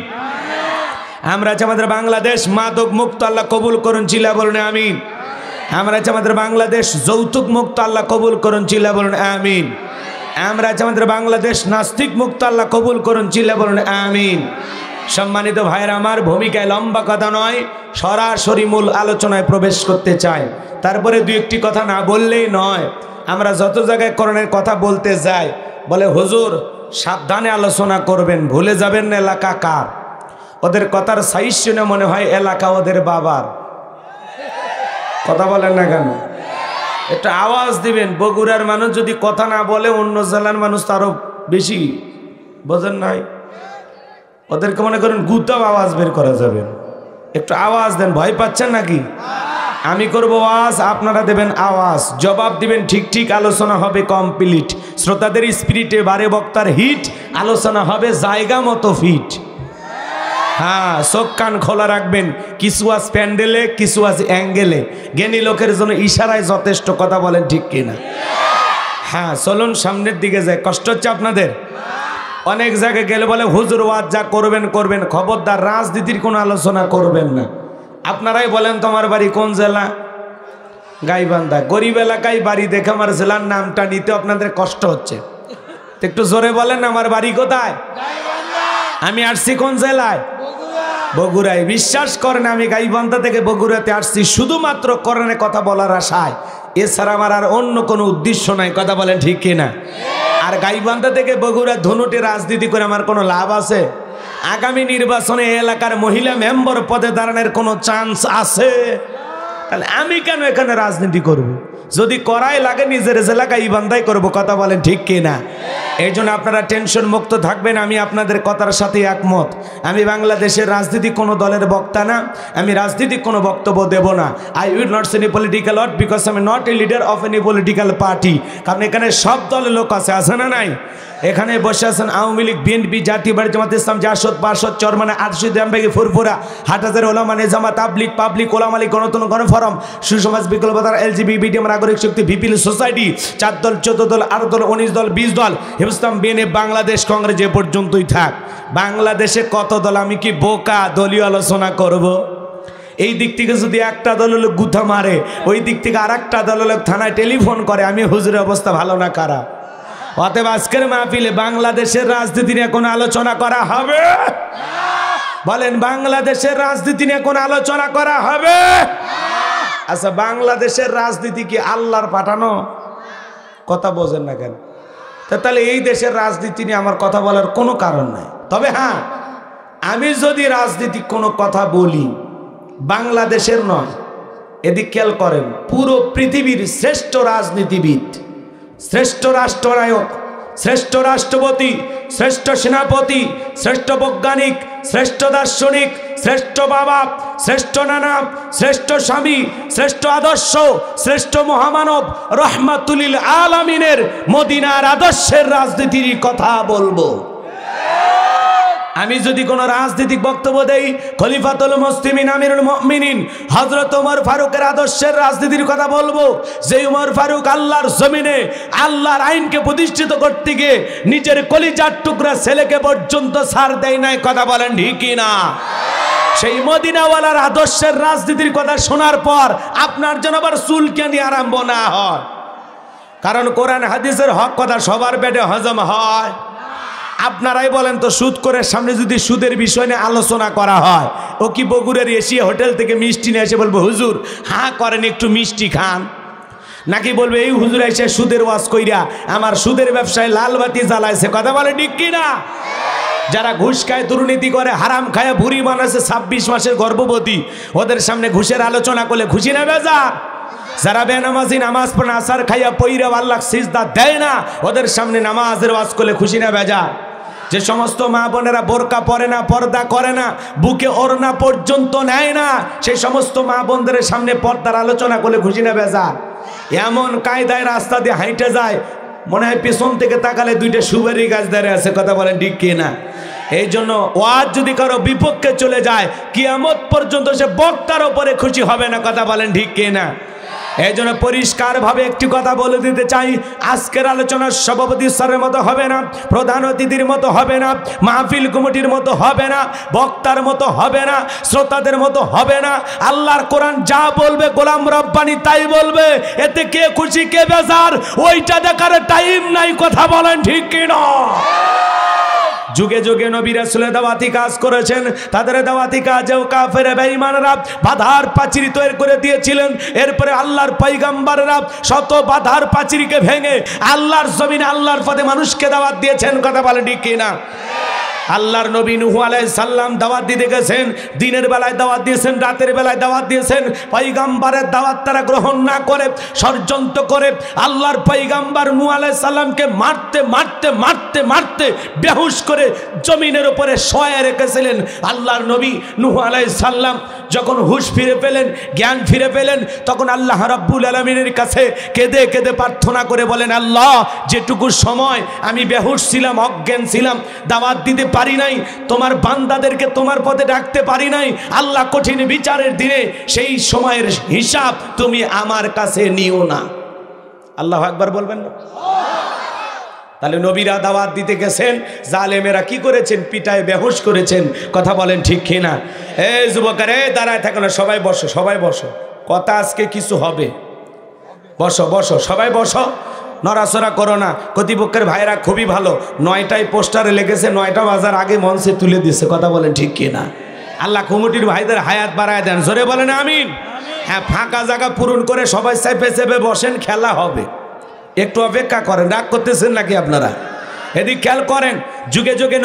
আমরা চাই আমাদের বাংলাদেশ মাদক মুক্ত আল্লাহ কবুল করুন, চিল্লা বলুন আমিন। আমরা চাই আমাদের বাংলাদেশ যৌতুক মুক্ত আল্লাহ কবুল করুন, চিল্লা বলুন আমিন। আমরা চাই আমাদের বাংলাদেশ নাস্তিক মুক্ত আল্লাহ কবুল করুন, চিল্লা বলুন আমিন। সম্মানিত ভাইরা আমার, ভূমিকায় লম্বা কথা নয়, সরাসরি মূল আলোচনায় প্রবেশ করতে চাই। তারপরে দুই একটি কথা না বললেই নয়। আমরা যত জায়গায় কোরআনের কথা বলতে যাই, বলে হুজুর সাবধানে আলোচনা করবেন, ভুলে যাবেন না এলাকা কার। ওদের কথার সাইজ শুনে মনে হয় এলাকা ওদের বাবার। কথা বলেন না কেন? একটা আওয়াজ দিবেন। বগুড়ার মানুষ যদি কথা না বলে অন্য জেলার মানুষ তারও বেশি বোঝেন নাই। ওদেরকে মনে করেন গুতাও আওয়াজ বের করা যাবে। একটু আওয়াজ দেন। ভয় পাচ্ছেন নাকি? আমি করবো আওয়াজ, আপনারা দেবেন আওয়াজ, জবাব দিবেন ঠিক ঠিক। আলোচনা হবে কমপ্লিট। শ্রোতাদের স্পিরিটে বারে বক্তার হিট, আলোচনা হবে জায়গা মতো ফিট। হ্যাঁ, চোখ কান খোলা রাখবেন। কিছু আজ প্যান্ডেলে, কিছু আজ অ্যাঙ্গেলে। জ্ঞানী লোকের জন্য ইশারায় যথেষ্ট, কথা বলেন ঠিক কিনা? হ্যাঁ, চলুন সামনের দিকে যায়। কষ্ট হচ্ছে আপনাদের? অনেক জায়গায় গেলে বলে হুজুর ওয়াজ যা করবেন করবেন, খবরদার রাজনীতির কোনো আলোচনা করবেন না। আপনারাই বলেন তোমার বাড়ি কোন জেলা? গাইবান্ধা। গরিব এলাকায় বাড়ি দেখে আমার জেলার নামটা নিতে আপনাদের কষ্ট হচ্ছে। একটু জোরে বলেন, আমার বাড়ি কোথায়? আমি আসছি কোন জেলায়? বগুড়ায়। বিশ্বাস করেন আমি গাইবান্ধা থেকে বগুড়াতে আসছি শুধুমাত্র কোরআনে কথা বলার আশায়। এছাড়া আমার আর অন্য কোনো উদ্দেশ্য নাই, কথা বলেন ঠিক কিনা? আর গাইবান্ধা থেকে বগুড়া ধনুটে রাজনীতি করে আমার কোনো লাভ আছে? আগামী নির্বাচনে এলাকার মহিলা মেম্বার পদে দাঁড়ানোর কোনো চান্স আছে? তাহলে আমি কেন এখানে রাজনীতি করব? যদি করাই লাগে নিজের জেলা গাইবান্ধাই করব, কথা বলেন ঠিক কিনা? এই জন্য আপনারা টেনশন মুক্ত থাকবেন। আমি আপনাদের কথার সাথে একমত। আমি বাংলাদেশের রাজনীতিক কোনো দলের বক্তা না, আমি রাজনীতিক কোনো বক্তব্য দেব না। I will not say any political word because I am not a leader of any political party. কারণ এখানে সব দলের লোক আছে না নাই? এখানে বসে আছেন আওয়ামী লীগ, বিএনপি, জাতীয় পার্টি, জামাত ইসলাম, জাসদ, বাসদ, চরমানা, আরশি, জামবেগি, ফুরফুরা, হাটহাজারী ওলামা, নেজামা, তাবলিগ, পাবলিক, ওলামা লীগ, গণতন্ত্র, গণফোরাম, সুসমাজ, বিকল্পতার, এলজিবিটি, নাগরিক শক্তি, ভিপিএল সোসাইটি, 4 দল, 14 দল, 8 দল, 19 দল, 20 দল, হিন্দুস্তান বিএনএ, বাংলাদেশ কংগ্রেস, যে পর্যন্তই থাক। বাংলাদেশে কত দল? আমি কি বোকা দলীয় আলোচনা করব? এই দিক থেকে যদি একটা দলের লোক গুথা মারে, ওই দিক থেকে আর একটা দলের লোক থানায় টেলিফোন করে, আমি হুজুরের অবস্থা ভালো না কারা? অতএব আজকের মাহফিলে বাংলাদেশের রাজনীতি নিয়ে কোনো আলোচনা করা হবে? বলেন, বাংলাদেশের রাজনীতি নিয়ে কোনো আলোচনা করা হবে? আচ্ছা, বাংলাদেশের রাজনীতি কি আল্লাহর পাঠানো? কথা বোঝেন না কেন? তাহলে এই দেশের রাজনীতি নিয়ে আমার কথা বলার কোনো কারণ নাই। তবে হ্যাঁ, আমি যদি রাজনীতিক কোনো কথা বলি, বাংলাদেশের নয়, এদিক খেয়াল করেন, পুরো পৃথিবীর শ্রেষ্ঠ রাজনীতিবিদ, শ্রেষ্ঠ রাষ্ট্রনায়ক, শ্রেষ্ঠ রাষ্ট্রপতি, শ্রেষ্ঠ সেনাপতি, শ্রেষ্ঠ বৈজ্ঞানিক, শ্রেষ্ঠ দার্শনিক, শ্রেষ্ঠ বাবা, শ্রেষ্ঠ নানা, শ্রেষ্ঠ স্বামী, শ্রেষ্ঠ আদর্শ, শ্রেষ্ঠ মহামানব রহমাতুল আলামিনের মদিনার আদর্শের রাজনীতির কথা বলবো। আমি যদি কোনো রাজনৈতিক বক্তব্য দেই, খলিফাতুল মুসলিমিন আমিরুল মুমিনিন হযরত ওমর ফারুকের আদর্শের রাজনীতির কথা বলবো। যে ওমর ফারুক আল্লাহর জমিনে আল্লাহর আইনকে প্রতিষ্ঠিত করতে গিয়ে নিজের কলিজার টুকরা ছেলেকে পর্যন্ত ছাড় দেয় নাই। কথা বলেন ঠিক কি না? সেই মদিনাওয়ালার আদর্শের রাজনীতির কথা শোনার পর আপনার যেন আবার চুলকানি আরম্ভ না হয়। কারণ কোরআন হাদিসের হক কথা সবার পেটে হজম হয়। আপনারাই বলেন তো, সুদ করে সামনে যদি সুদের বিষয় নিয়ে আলোচনা করা হয়, ও কি বগুড়ার এশিয়া হোটেল থেকে মিষ্টি নিয়ে এসে বলবো, হুজুর হ্যাঁ করেন একটু মিষ্টি খান? নাকি বলবে, এই হুজুর এসে সুদের ওয়াজ কইরা আমার সুদের ব্যবসায় লাল বাতি জ্বালাইছে? কথা বলে ঠিক কিনা? যারা ঘুষ খায়, দুর্নীতি করে, হারাম খায়, ভুরি বানাচ্ছে, 26 মাসের গর্ভবতী, ওদের সামনে ঘুষের আলোচনা করলে খুশি না বেজার? যারা বেনামাজি, নামাজ পড়ে আসার খাইয়া পইরা আল্লাহ সিজদা দেয় না, ওদের সামনে নামাজের ওয়াজ করলে খুশি না বেজার? যে সমস্ত মা বোনেরা বোরকা পরে না, পর্দা করে না, বুকে ওড়না পর্যন্ত নেয় না, সেই সমস্ত মা বোনদের সামনে পর্দার আলোচনা করলে খুশি না বেজার? এমন কায়দায় রাস্তা দিয়ে হাইটে যায়, মনে হয় পেছন থেকে তাকালে 2টা সুপারি গাছ দাঁড়িয়ে আছে। কথা বলেন ঠিক কি না? এই জন্য ওয়াজ যদি কারো বিপক্ষে চলে যায়, কিয়ামত পর্যন্ত সে বক্তার উপরে খুশি হবে না। কথা বলেন ঠিক কি না? এই জন্য পরিষ্কারভাবে একটি কথা বলে দিতে চাই, আজকের আলোচনার সভাপতি স্যারের মতো হবে না, প্রধান অতিথির মতো হবে না, মাহফিল কমিটির মতো হবে না, বক্তার মতো হবে না, শ্রোতাদের মতো হবে না। আল্লাহর কোরআন যা বলবে গোলাম রব্বানি তাই বলবে। এতে কে খুশি কে বেজার ওইটা দেখার টাইম নাই। কথা বলেন ঠিক কি না? যুগে যুগে নবী রাসূল দাওয়াতি কাজ করেছেন, তাদের দাওয়াতি কাজেও কাফের বেঈমানরা বাধার পাঁচির তৈরি করে দিয়েছিলেন। এরপরে আল্লাহর পয়গম্বররা শত বাধার পাঁচিরকে ভেঙে আল্লাহর জমিনে আল্লাহর পথে মানুষকে দাওয়াত দিয়েছেন। কথা বলে ঠিক কিনা? আল্লাহর নবী নূহ আলাইহিস সালাম দাওয়াত দিতে গেছেন, দিনের বেলায় দাওয়াত দিয়েছেন, রাতের বেলায় দাওয়াত দিয়েছেন। পয়গম্বরের দাওয়াত তারা গ্রহণ না করে ষড়যন্ত্র করে আল্লাহর পয়গম্বর নূহ আলাইহিস সালামকে মারতে মারতে মারতে মারতে বেহুশ করে জমিনের উপরে শোয়া রেখেছিলেন। আল্লাহর নবী নূহ আলাইহিস সালাম যখন হুঁশ ফিরে পেলেন, জ্ঞান ফিরে পেলেন, তখন আল্লাহ রাব্বুল আলামিনের কাছে কেঁদে কেঁদে প্রার্থনা করে বলেন, আল্লাহ যেটুকু সময় আমি বেহুশ ছিলাম, অজ্ঞান ছিলাম, দাওয়াত দিতে পারি নাই, তোমার বান্দাদেরকে তোমার পথে ডাকতে পারি নাই, আল্লাহ কঠিন বিচারের দিনে সেই সময়ের হিসাব তুমি আমার কাছে নিও না। আল্লাহু আকবার বলবেন না? তাহলে নবীরা দাওয়াত দিতে গেছেন, জালেমেরা কি করেছেন? পিটায় বেহুশ করেছেন। কথা বলেন ঠিক কিনা? এই যুবকেরা দাঁড়ায় থাকো না, সবাই বসো, সবাই বসো, কথা আজকে কিছু হবে। বসো বসো, সবাই বসো, নড়াচড়া করো না। কর্তৃপক্ষের ভাইরা খুবই ভালো, 9টায় পোস্টারে লেগেছে, 9টা বাজার আগে মঞ্চে তুলে দিচ্ছে। কথা বলেন ঠিক কিনা? আল্লাহ কমিটির ভাইদের হায়াত বাড়ায় দেন, জোরে বলেন আমিন। হ্যাঁ, ফাঁকা জায়গা পূরণ করে সবাই চেপে চেপে বসেন, খেলা হবে। একটু অপেক্ষা করেন, রাগ করতেছেন নাকি আপনারা? এদিক খেয়াল করেন, যুগে যুগে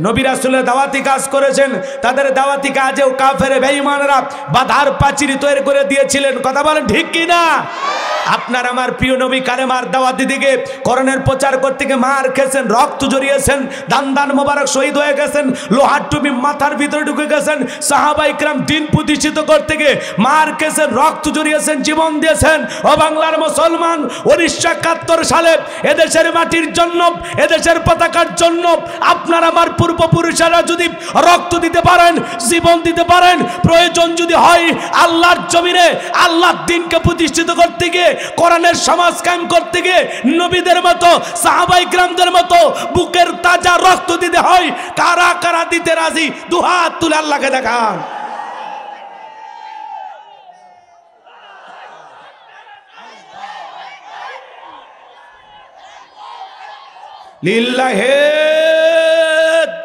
নবী রাসূলের দাওয়াতি কাজ করেছেন, তাদের দাওয়াতি কাজেও কাফের বেঈমানরা বাধার প্রাচীর তৈরি করে দিয়েছিলেন। কথা বলেন ঠিক কি না? আপনার আমার প্রিয় নবী কালেমার দাওয়াত দিকে কোরআনের প্রচার করতে গিয়ে মার খেয়েছেন, রক্ত জড়িয়েছেন, দান দান মোবারক শহীদ হয়ে গেছেন, লোহার টুপি মাথার ভিতরে ঢুকে গেছেন। সাহাবায়ে কিরাম দিন প্রতিষ্ঠিত করতে গিয়ে মার খেয়েছেন, রক্ত জড়িয়েছেন, জীবন দিয়েছেন। ও বাংলার মুসলমান, 1971 সালে এদেশের মাটির জন্য, এদেশের পতাকার জন্য আপনার আমার পূর্বপুরুষেরা যদি রক্ত দিতে পারেন, জীবন দিতে পারেন, প্রয়োজন যদি হয় আল্লাহর জমিনে আল্লাহর দ্বীনকে প্রতিষ্ঠিত করতে গিয়ে, কোরআনের সমাজ কায়েম করতে গিয়ে নবীদের মতো সাহাবায়ে কিরামদের মতো বুকের তাজা রক্ত দিতে হয়, কারা কারা দিতে রাজি? দুহাত তুলে আল্লাহকে দেখান। লিল্লাহে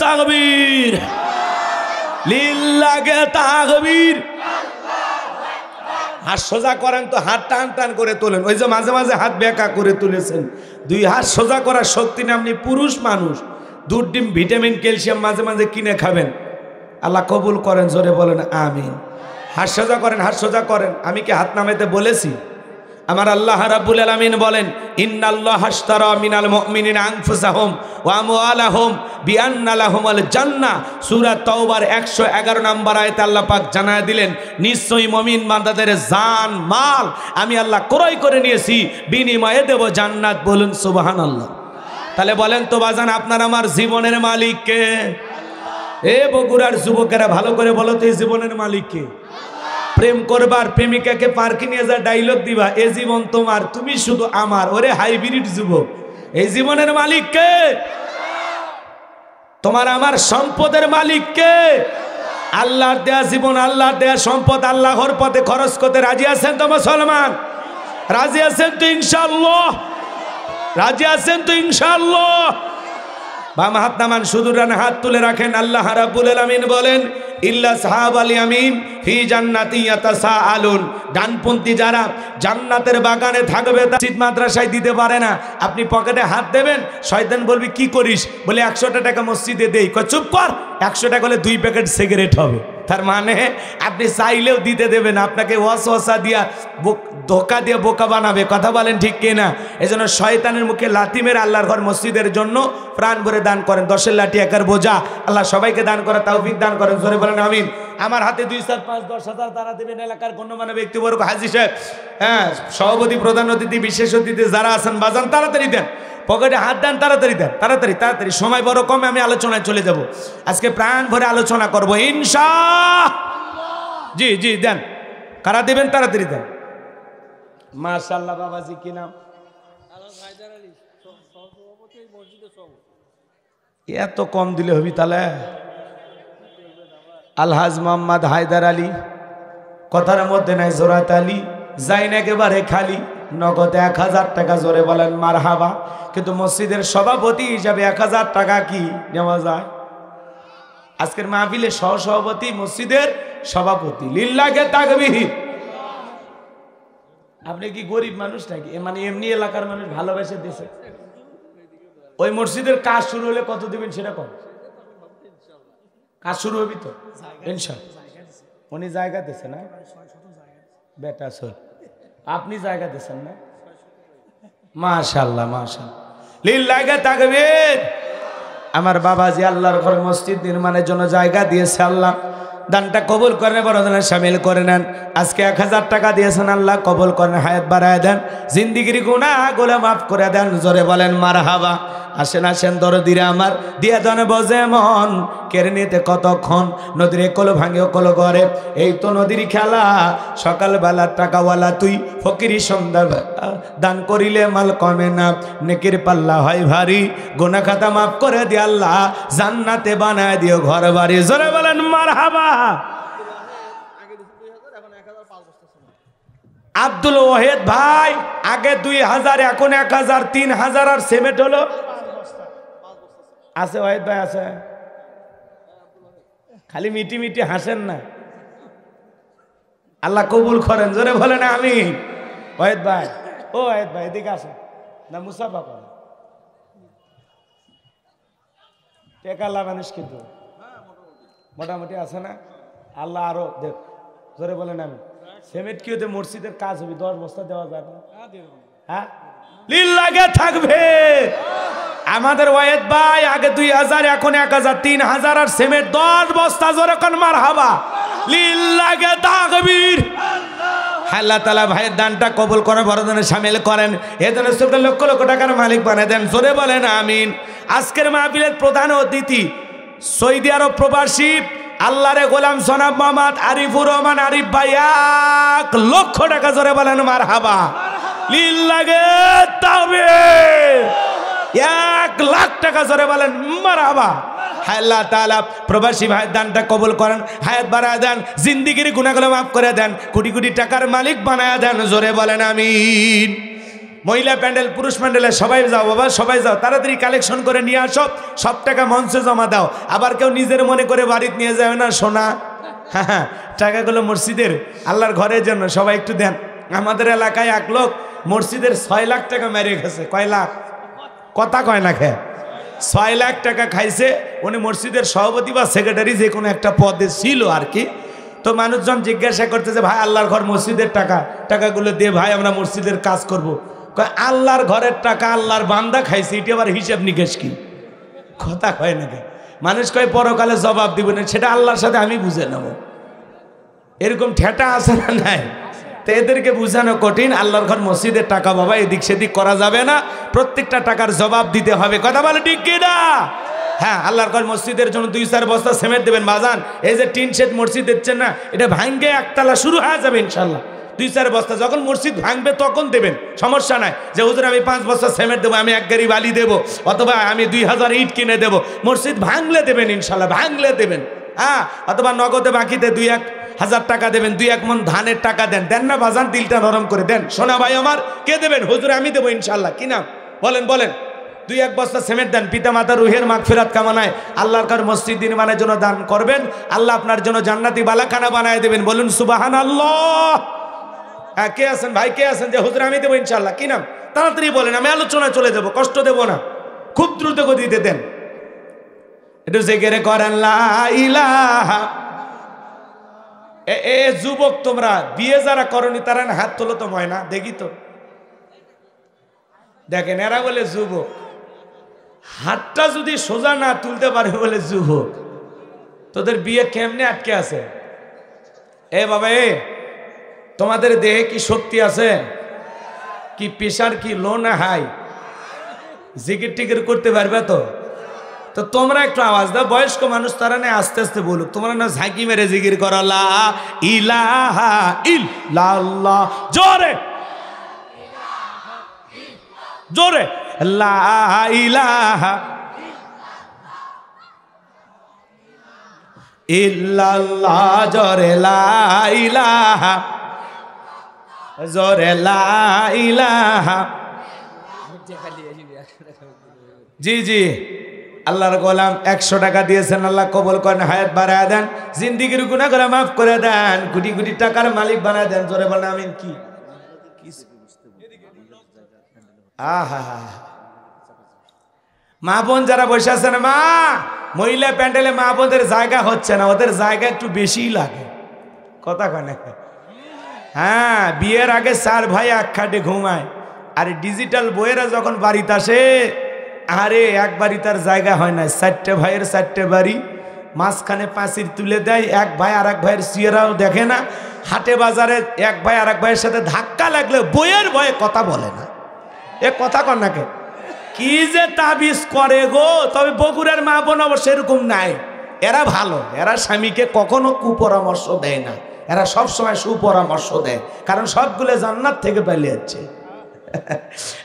তাকবীর, লিল্লাহে তাকবীর। হাত সোজা করেন তো, হাত টান টান করে তোলেন। ওই যে মাঝে মাঝে হাত বেঁকা করে তুলেছেন, দুই হাত সোজা করার শক্তি নেই। আপনি পুরুষ মানুষ, দুধ ডিম ভিটামিন ক্যালসিয়াম মাঝে মাঝে কিনে খাবেন। আল্লাহ কবুল করেন, জোরে বলেন আমিন। হাত সোজা করেন, হাত সোজা করেন। আমি কি হাত নামাইতে বলেছি? আমার আল্লাহ রাব্বুল আলামিন বলেন, ইন্নাল্লাহা আশতারা মিনাল মুমিনিনা আনফুসাহুম ওয়া আমওয়ালাহুম বিআন্না লাহুমুল জান্নাহ। সূরা তাওবার 111 নম্বর আয়াতে আল্লাহ পাক জানায় দিলেন, নিশ্চয়ই মুমিন বান্দাদের জান মাল আমি আল্লাহ ক্রয় করে নিয়েছি, বিনিময়ে দেব জান্নাত। বলুন সুবহানাল্লাহ। তাহলে বলেন তো বাজান, আপনার আমার জীবনের মালিক কে? এ বগুড়ার যুবকেরা ভালো করে বলো তো, এই জীবনের মালিক কে? প্রেম করবার প্রেমিকাকে পার্কে নিয়ে যা ডায়লগ দিবা, এ জীবন তোমার, তুমি শুধু আমার। ওরে হাইব্রিড যুবক, এই জীবনের মালিক কে? তোমার আমার সম্পদের মালিক কে? আল্লাহর দেয়া জীবন, আল্লাহর দেয়া সম্পদ আল্লাহর পথে খরচ করতে রাজি আছেন তো মুসলমান? রাজি আছেন তো ইনশাআল্লাহ? রাজি আছেন তো ইনশাআল্লাহ? বাম হাত নামান, শুধু ডান হাত তুলে রাখেন। আল্লাহ রাব্বুল আলামিন বলেন, ইল্লা সাহাবাল ইয়ামিন ফি জান্নাতি ইয়াতাসাআলুন। ডানপন্থী যারা জান্নাতের বাগানে থাকবে, মসজিদ মাদ্রাসায় দিতে পারে না। আপনি পকেটে হাত দেবেন, শয়তান বলবি কি করিস? বলে 100 টাকা মসজিদে দেই। কয় চুপ কর, 100 টাকা হলে 2 প্যাকেট সিগারেট হবে। তার মানে আপনি চাইলেও দিতে দেবেন, আপনাকে ওয়াসওয়াসা দিয়া ধোকা দিয়ে বোকা বানাবে। কথা বলেন ঠিক কিনা? এজন্য শয়তানের মুখে লাথি মেরে আল্লাহর ঘর মসজিদের জন্য প্রাণ ভরে দান করেন। 10-এর লাঠি 1-এর বোঝা। আল্লাহ সবাইকে দান করার তৌফিক দান করেন, জোরে বলেন আমিন। আমার হাতে 2, 4, 5, 10,000 তারা দেবেন। এলাকার গণ্যমান্য ব্যক্তিবর্গ, হাজী সাহেব, হ্যাঁ, সভাপতি, প্রধান অতিথি, বিশেষ অতিথি যারা আছেন, বাজান তাড়াতাড়ি দেন, পকেটে হাত দেন, তাড়াতাড়ি দেন, তাড়াতাড়ি তাড়াতাড়ি। সময় বড় কমে, আমি আলোচনায় চলে যাব। আজকে প্রাণ ভরে আলোচনা করবো ইনশাআল্লাহ। জি জি দেন, কারা দেবেন তাড়াতাড়ি দেন। মাশাআল্লাহ। বাবাজি কি নাম? এত কম দিলে হবি তাহলে? আলহাজ মোহাম্মদ হায়দার আলী, কথার মধ্যে নাই জোরাত আলী, যাইন একেবারে খালি, নগদ 1000 টাকা। জোরে বলেন মারহাবা। কিন্তু মসজিদের সভাপতি হিসাবে 1000 টাকা কি নেওয়া যায়? আজকের মাহফিলে সহসভাপতি মসজিদের সভাপতি। লিল্লাহে তাকবীর। আপনি কি গরিব মানুষ নাকি? মানে এমনি এলাকার মানুষ ভালোবেসে দিয়েছে। ওই মসজিদের কাজ শুরু হলে কত দিবেন সেটা কম? কাজ শুরু হবি তো ইনশাআল্লাহ। উনি জায়গা দিয়েছে না বেটা? শোন, আপনি জায়গা দিয়েছেন না? মাশাআল্লাহ মাশাআল্লাহ, লিল্লাহে তাকবীর। আমার বাবাজি আল্লাহর ঘর মসজিদ নির্মাণের জন্য জায়গা দিয়েছে। আল্লাহ দানটা কবুল করেন, বড়দানে শামিল করে নেন। আজকে 1000 টাকা দিয়েছেন, আল্লাহ কবুল করেন, হায়াত বাড়ায় দেন, জিন্দিগির গুনাহগুলো মাফ করে দেন। জোরে বলেন মারহাবা। আসেন আসেন দরদিরা আমার, দিয়ে দেন বজে মন, কেড়ে নিতে কতক্ষণ। নদীর একল ভাঙে অকল করে, এই তো নদীর খেলা। সকালবেলা টাকাওয়ালা তুই, ফকিরি সন্ধ্যা দান করিলে মাল কমে না, নেকির পাল্লা হয় ভারী, গুনাহ খাতা মাফ করে দিয়ে আল্লাহ জান্নাতে বানায় দিও ঘর বাড়ি। জোরে বলেন মারহাবা। আব্দুল ওয়াহেদ ভাই, আগে 2000, এখন 1000, 3000 আর সিমেন্ট হলো। আছে ওয়াহেদ ভাই? আছে? খালি মিটি মিটি হাসেন না। আল্লাহ কবুল করেন, জোরে বলেন আমিন। ওয়াহেদ ভাই, ও ওয়াহেদ ভাই এদিকে আসেন না, মুসাফা করেন। টেকালা মানুষ কিন্তু মোটামুটি আছে না? আল্লাহ আরো দেখ, জোরে বলেন। আমি সিমেন্ট কি হতে মসজিদের কাজ হবে 10 বস্তা দেওয়া যাবে? হ্যাঁ, লিল লাগে থাকবে। আমাদের ওয়াহেদ ভাই আগে 2000, এখন 1000, 3000 আর সিমেন্ট 10 বস্তা, জোরে কোন মারহাবা, লিল লাগে তাকবীর। আল্লাহ তাআলা ভাইয়ের দানটা কবুল করে, বড়দানে শামিল করেন, এজন্য সরকার লক্ষ লক্ষ টাকার মালিক বানিয়ে দেন, জোরে বলেন আমিন। আজকের মাহফিলের প্রধান অতিথি সৌদি আরব প্রবাসী আল্লাহরে গোলাম জনাব মোহাম্মদ আরিফুর রহমান আরিফ ভাই, 1 লক্ষ টাকা, জোরে বলেন মারহাবা, লিল্লাহে তাকবীর। 1 লাখ টাকা, জোরে বলেন মারহাবা। আল্লাহ তাআলা প্রবাসী ভাইয়ের দানটা কবুল করেন, হায়াত বাড়ায় দেন, জিন্দেগির গুনাহগুলো মাফ করে দেন, কোটি কোটি টাকার মালিক বানায় দেন, জোরে বলেন আমিন। মহিলা প্যান্ডেল, পুরুষ প্যান্ডেলে সবাই যাও বাবা, সবাই যাও, তাড়াতাড়ি কালেকশন করে নিয়ে আসো, সব টাকা মঞ্চে জমা দাও। আবার কেউ নিজের মনে করে বাড়িতে নিয়ে যাবে না সোনা। হ্যাঁ, টাকাগুলো মসজিদের আল্লাহর ঘরের জন্য সবাই একটু দেন। আমাদের এলাকায় 1 লোক মসজিদের 6 লাখ টাকা মেরে গেছে। কয় লাখ? কথা কয় না খে 6 লাখ টাকা খাইছে। উনি মসজিদের সভাপতি বা সেক্রেটারি যে কোনো একটা পদে ছিল আর কি। তো মানুষজন জিজ্ঞাসা করতে যে ভাই আল্লাহর ঘর মসজিদের টাকাগুলো দিয়ে ভাই আমরা মসজিদের কাজ করব। আল্লাহর ঘরের টাকা আল্লাহর বান্দা খাইছে, এটা আবার হিসাব নিকেশ কি? কথা কয় নাকি? মানুষ কয় পরকালে জবাব দিব না, সেটা আল্লাহর সাথে আমি বুঝে নেব। এরকম ঠেটা আছে না নাই? তো এদেরকে বুঝানো কঠিন। আল্লাহর ঘর মসজিদের টাকা বাবা এদিক সেদিক করা যাবে না, প্রত্যেকটা টাকার জবাব দিতে হবে। কথা বলে ঠিক কি না? হ্যাঁ, আল্লাহর ঘর মসজিদের জন্য 2-4 বস্তা সিমেন্ট দেবেন বাজান। এই যে টিন শেড মসজিদ দিচ্ছেন না, এটা ভাঙ্গে একতলা শুরু হয়ে যাবে ইনশাল্লাহ। 2-4 বস্তা যখন মসজিদ ভাঙবে তখন দেবেন, সমস্যা নাই। যে হুজুর আমি 5 বস্তা সিমেন্ট দেবো, আমি 1 গাড়ি বালি দেবো, অথবা আমি 2000 ইট কিনে দেবো, মসজিদ ভাঙলে দেবেন ইনশাল্লাহ, ভাঙলে দেবেন। হ্যাঁ, অথবা নগদে বাকিতে 2-1000 টাকা দেবেন, 2-1 মণ ধানের টাকা দেন, দেন না বাজান, দিলটা নরম করে দেন। সোনা ভাই আমার, কে দেবেন? হুজুর আমি দেবো ইনশাল্লাহ। কি নাম বলেন? বলেন। 2-1 বস্তা সিমেন্ট দেন, পিতা মাতা রুহের মাগফিরাত কামনায় আল্লাহর ঘর মসজিদ নির্মাণের জন্য দান করবেন। আল্লাহ আপনার জন্য জান্নাতি বালাখানা বানায় দেবেন। বলুন সুবহানাল্লাহ। হ্যাঁ, কে আছেন ভাই? কে আছেন যে হুজুর আমি দেবো ইনশাল্লাহ? কি নাম? তাড়াতাড়ি বলেন, আমি আলোচনায় চলে যাবো, কষ্ট দেব না, খুব দ্রুত গতিতে দেন। একটু জিকির করেন লা ইলাহা। এ যুবক তোমরা বিয়ে যারা করনি তারা না হাত তোলো তো, ময়না দেখি তো। দেখেন এরা বলে যুবক, হাতটা যদি সোজা না তুলতে পারে বলে যুবক। তোদের বিয়ে কেমনে আটকে আছে? এ বাবা, তোমাদের দেহে কি শক্তি আছে? কি প্রেশার কি লো না হাই? জিকির টিকির করতে পারবে তো? তো তোমরা একটু আওয়াজ দাও, বয়স্ক মানুষ তারা না আস্তে আস্তে বলুক। তোমরা না ঝাঁকি মেরে জিকির করো লা ইলাহা ইল্লাল্লাহ, জোরে জোরে লা ইলাহা ইল্লাল্লাহ, জোরে লা ইলাহা, জোরে লা ইলাহা। জি জি, আল্লাহর গোলাম 100 টাকা দিয়েছেন, আল্লাহ কবুল করেন, হায়াত বাড়ায় দেন, জিন্দেগির গুনাহগুলো মাফ করে দেন, কোটি কোটি টাকার মালিক বানায় দেন। জোরে বলেন আমিন। কি আহা, মা বোন যারা বসে আছেন, মা মহিলা প্যান্ডেলে মা বোনদের জায়গা হচ্ছে না, ওদের জায়গা একটু বেশিই লাগে। কথা কয় না? হ্যাঁ, বিয়ের আগে 4 ভাই এক খাটে ঘুমায়, আর ডিজিটাল বইয়েরা যখন বাড়িতে আসে, আরে এক বাড়ি তার জায়গা হয় না, 4টে ভাইয়ের 4টে বাড়ি, মাঝখানে পাঁচির তুলে দেয়, এক ভাই আর এক ভাইয়ের চেহারাও দেখে না। হাটে বাজারে এক ভাই আর এক ভাইয়ের সাথে ধাক্কা লাগলে বইয়ের ভয়ে কথা বলে না। এ কথা কর নাকে কি যে তাবিজ করে গো। তবে বগুড়ার মা বোন অবশ্য এরকম নাই, এরা ভালো, এরা স্বামীকে কখনো কুপরামর্শ দেয় না, এরা সবসময় সুপরামর্শ দেয়, কারণ সবগুলো জান্নাত থেকে পালিয়ে যাচ্ছে।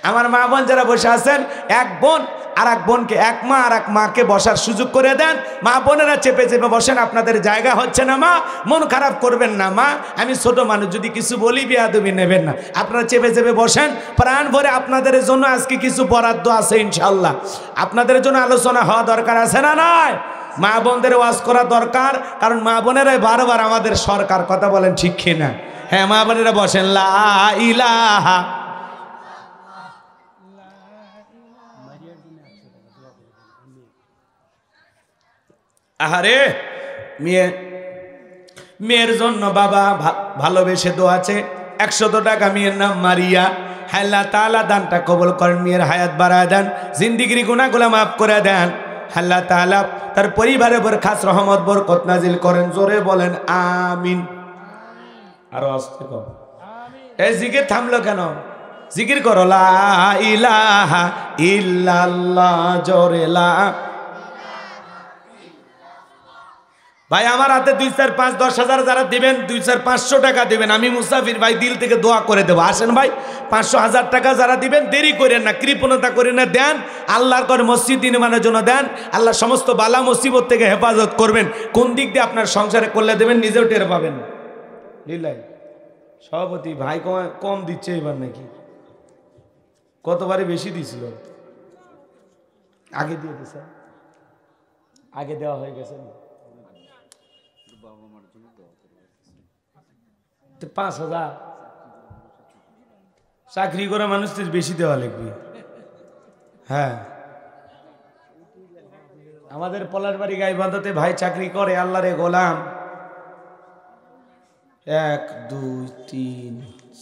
আমার মা বোন যারা বসে আছেন, এক বোন আর এক বোনকে, এক মা আর এক মাকে বসার সুযোগ করে দেন। মা বোনেরা চেপে চেপে বসেন, আপনাদের জায়গা হচ্ছে না মা, মন খারাপ করবেন না মা, আমি ছোট মানুষ, যদি কিছু বলি বেয়াদবি নেবেন না, আপনারা চেপে চেপে বসেন। প্রাণ ভরে আপনাদের জন্য আজকে কিছু বরাদ্দ আছে ইনশাল্লাহ, আপনাদের জন্য আলোচনা হওয়া দরকার আছে না নাই? মা বোনদের ওয়াজ করা দরকার, কারণ মা বোনেরাই বারবার আমাদের সরকার। কথা বলেন ঠিক কিনা? হ্যাঁ, মা বোনেরা বসেন লা ইলাহা। আহারে মেয়ের জন্য বাবা ভালোবেসে দোয়াছে 100 টাকা, মেয়ের নাম মারিয়া। আল্লাহ তাআলা দানটা কবুল করেন, মেয়ের হায়াত বাড়ায় দেন, জিন্দেগির গুনাহগুলো মাফ করে দেন। আল্লাহ তাআলা তার পরিবারের উপর খাস রহমত বরকত নাজিল করেন। জোরে বলেন আমিন। আরো আস্তে কর। এই জিকির থামলো কেন? জিকির করো লা ইলাহা ইল্লাল্লাহ, জোরে লা। ভাই আমার হাতে 2 4 5 10 হাজার যারা দিবেন, 2 4 500 টাকা দিবেন, আমি মুসাফির ভাই দিল থেকে দোয়া করে দেবো। আসেন ভাই, 500 1000 টাকা যারা দিবেন, দেরি করেন না, কৃপণতা করেন না, দেন। আল্লাহর করে মসজিদ নির্মাণের জন্য দেন। আল্লাহ সমস্ত বালা মুসিবত থেকে হেফাজত করবেন। কোন দিক দিয়ে আপনার সংসারে করলে দেবেন, নিজেও টের পাবেন। লিল্লাহ। সভাপতি ভাই কম দিচ্ছে এবার নাকি? কতবারে বেশি দিছিল? আগে দিয়ে দিছে, আগে দেওয়া হয়ে গেছে। 5000 চাকরি করা মানুষদের বেশি দেওয়া লাগবে। হ্যাঁ, আমাদের পলাশবাড়ি গাইবান্ধাতে ভাই চাকরি করে, আল্লাহরে গোলাম। 1 2 3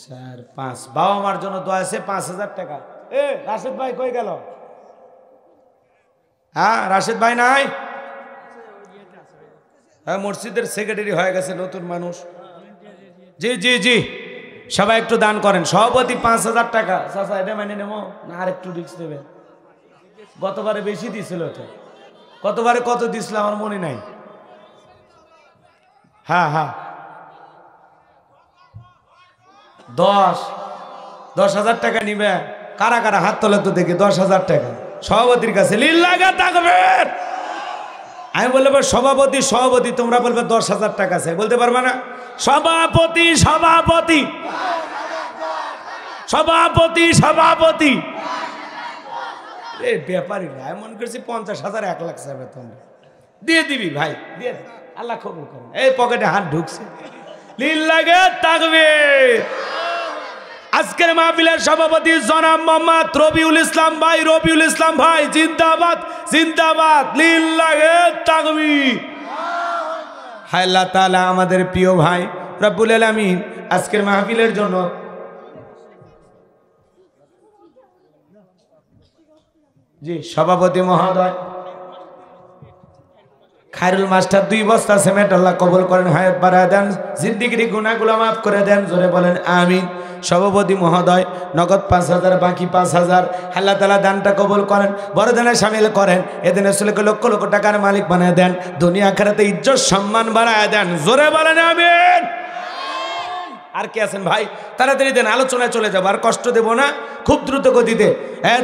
4 5 বাবা মার জন্য দোয়া আছে 5000 টাকা। এ রাশেদ ভাই কই গেল? হ্যাঁ, রাশেদ ভাই নাই? হ্যাঁ, মসজিদের সেক্রেটারি হয়ে গেছে, নতুন মানুষ। জি জি জি, সবাই একটু দান করেন। সভাপতি 5000 টাকা। চাচা এটা মানে নেব না, আর একটু রিস্ক নেবেন? গতবারে বেশি দিছিল তো। গতবারে কত দিছিল আমার মনে নাই। হ্যাঁ হ্যাঁ, 10,000 টাকা নিবে। কারা কারা হাত তোলে তো দেখি। 10,000 টাকা সভাপতির কাছে। লিল্লাহি তাকবীর। আমি বলবো সভাপতি সভাপতি, তোমরা বলবে 10,000 টাকা আছে, বলতে পারবে না? সভাপতি সভাপতি সভাপতি সভাপতি। এই ব্যাপারই না, এমন করছি 50,000 1 লাখ চাবে, তোমরা দিয়ে দিবি ভাই, দিয়ে আল্লাহ কবুল করুন। এই পকেটে হাত ঢুকছে। লিল্লাহি তাকবীর। আজকের মাহফিলের সভাপতি জনাব মোহাম্মদ রবিউল ইসলাম ভাই। রবিউল ইসলাম ভাই জিন্দাবাদ জিন্দাবাদ। লিল্লাহি তাকবীর। হায় আল্লাহ তাআলা আমাদের প্রিয় ভাই রব্বুল আলামিন আজকের মাহফিলের জন্য জি সভাপতি মহোদয় খায়রুল মাস্টার 2 বস্তা সিমেন্ট আল্লাহ কবুল করেন, হায়াত বাড়ায় দেন, জিন্দেগির গুনাহগুলো মাফ করে দেন। জোরে বলেন আমিন। সভাপতি মহোদয় নগদ 5000, বাকি 5000 আল্লাহ তাআলা দানটা কবুল করেন, বড় দানে শামিল করেন। এদিনে আসলে লক্ষ লক্ষ টাকার মালিক বানায় দেন, দুনিয়া আখিরাতে ইজ্জত সম্মান বাড়ায় দেন। জোরে বলেন আমিন। আর কে আছেন ভাই? তাড়াতাড়ি দেন, আলোচনায় চলে যাবো, আর কষ্ট দেব না, খুব দ্রুত গতিতে।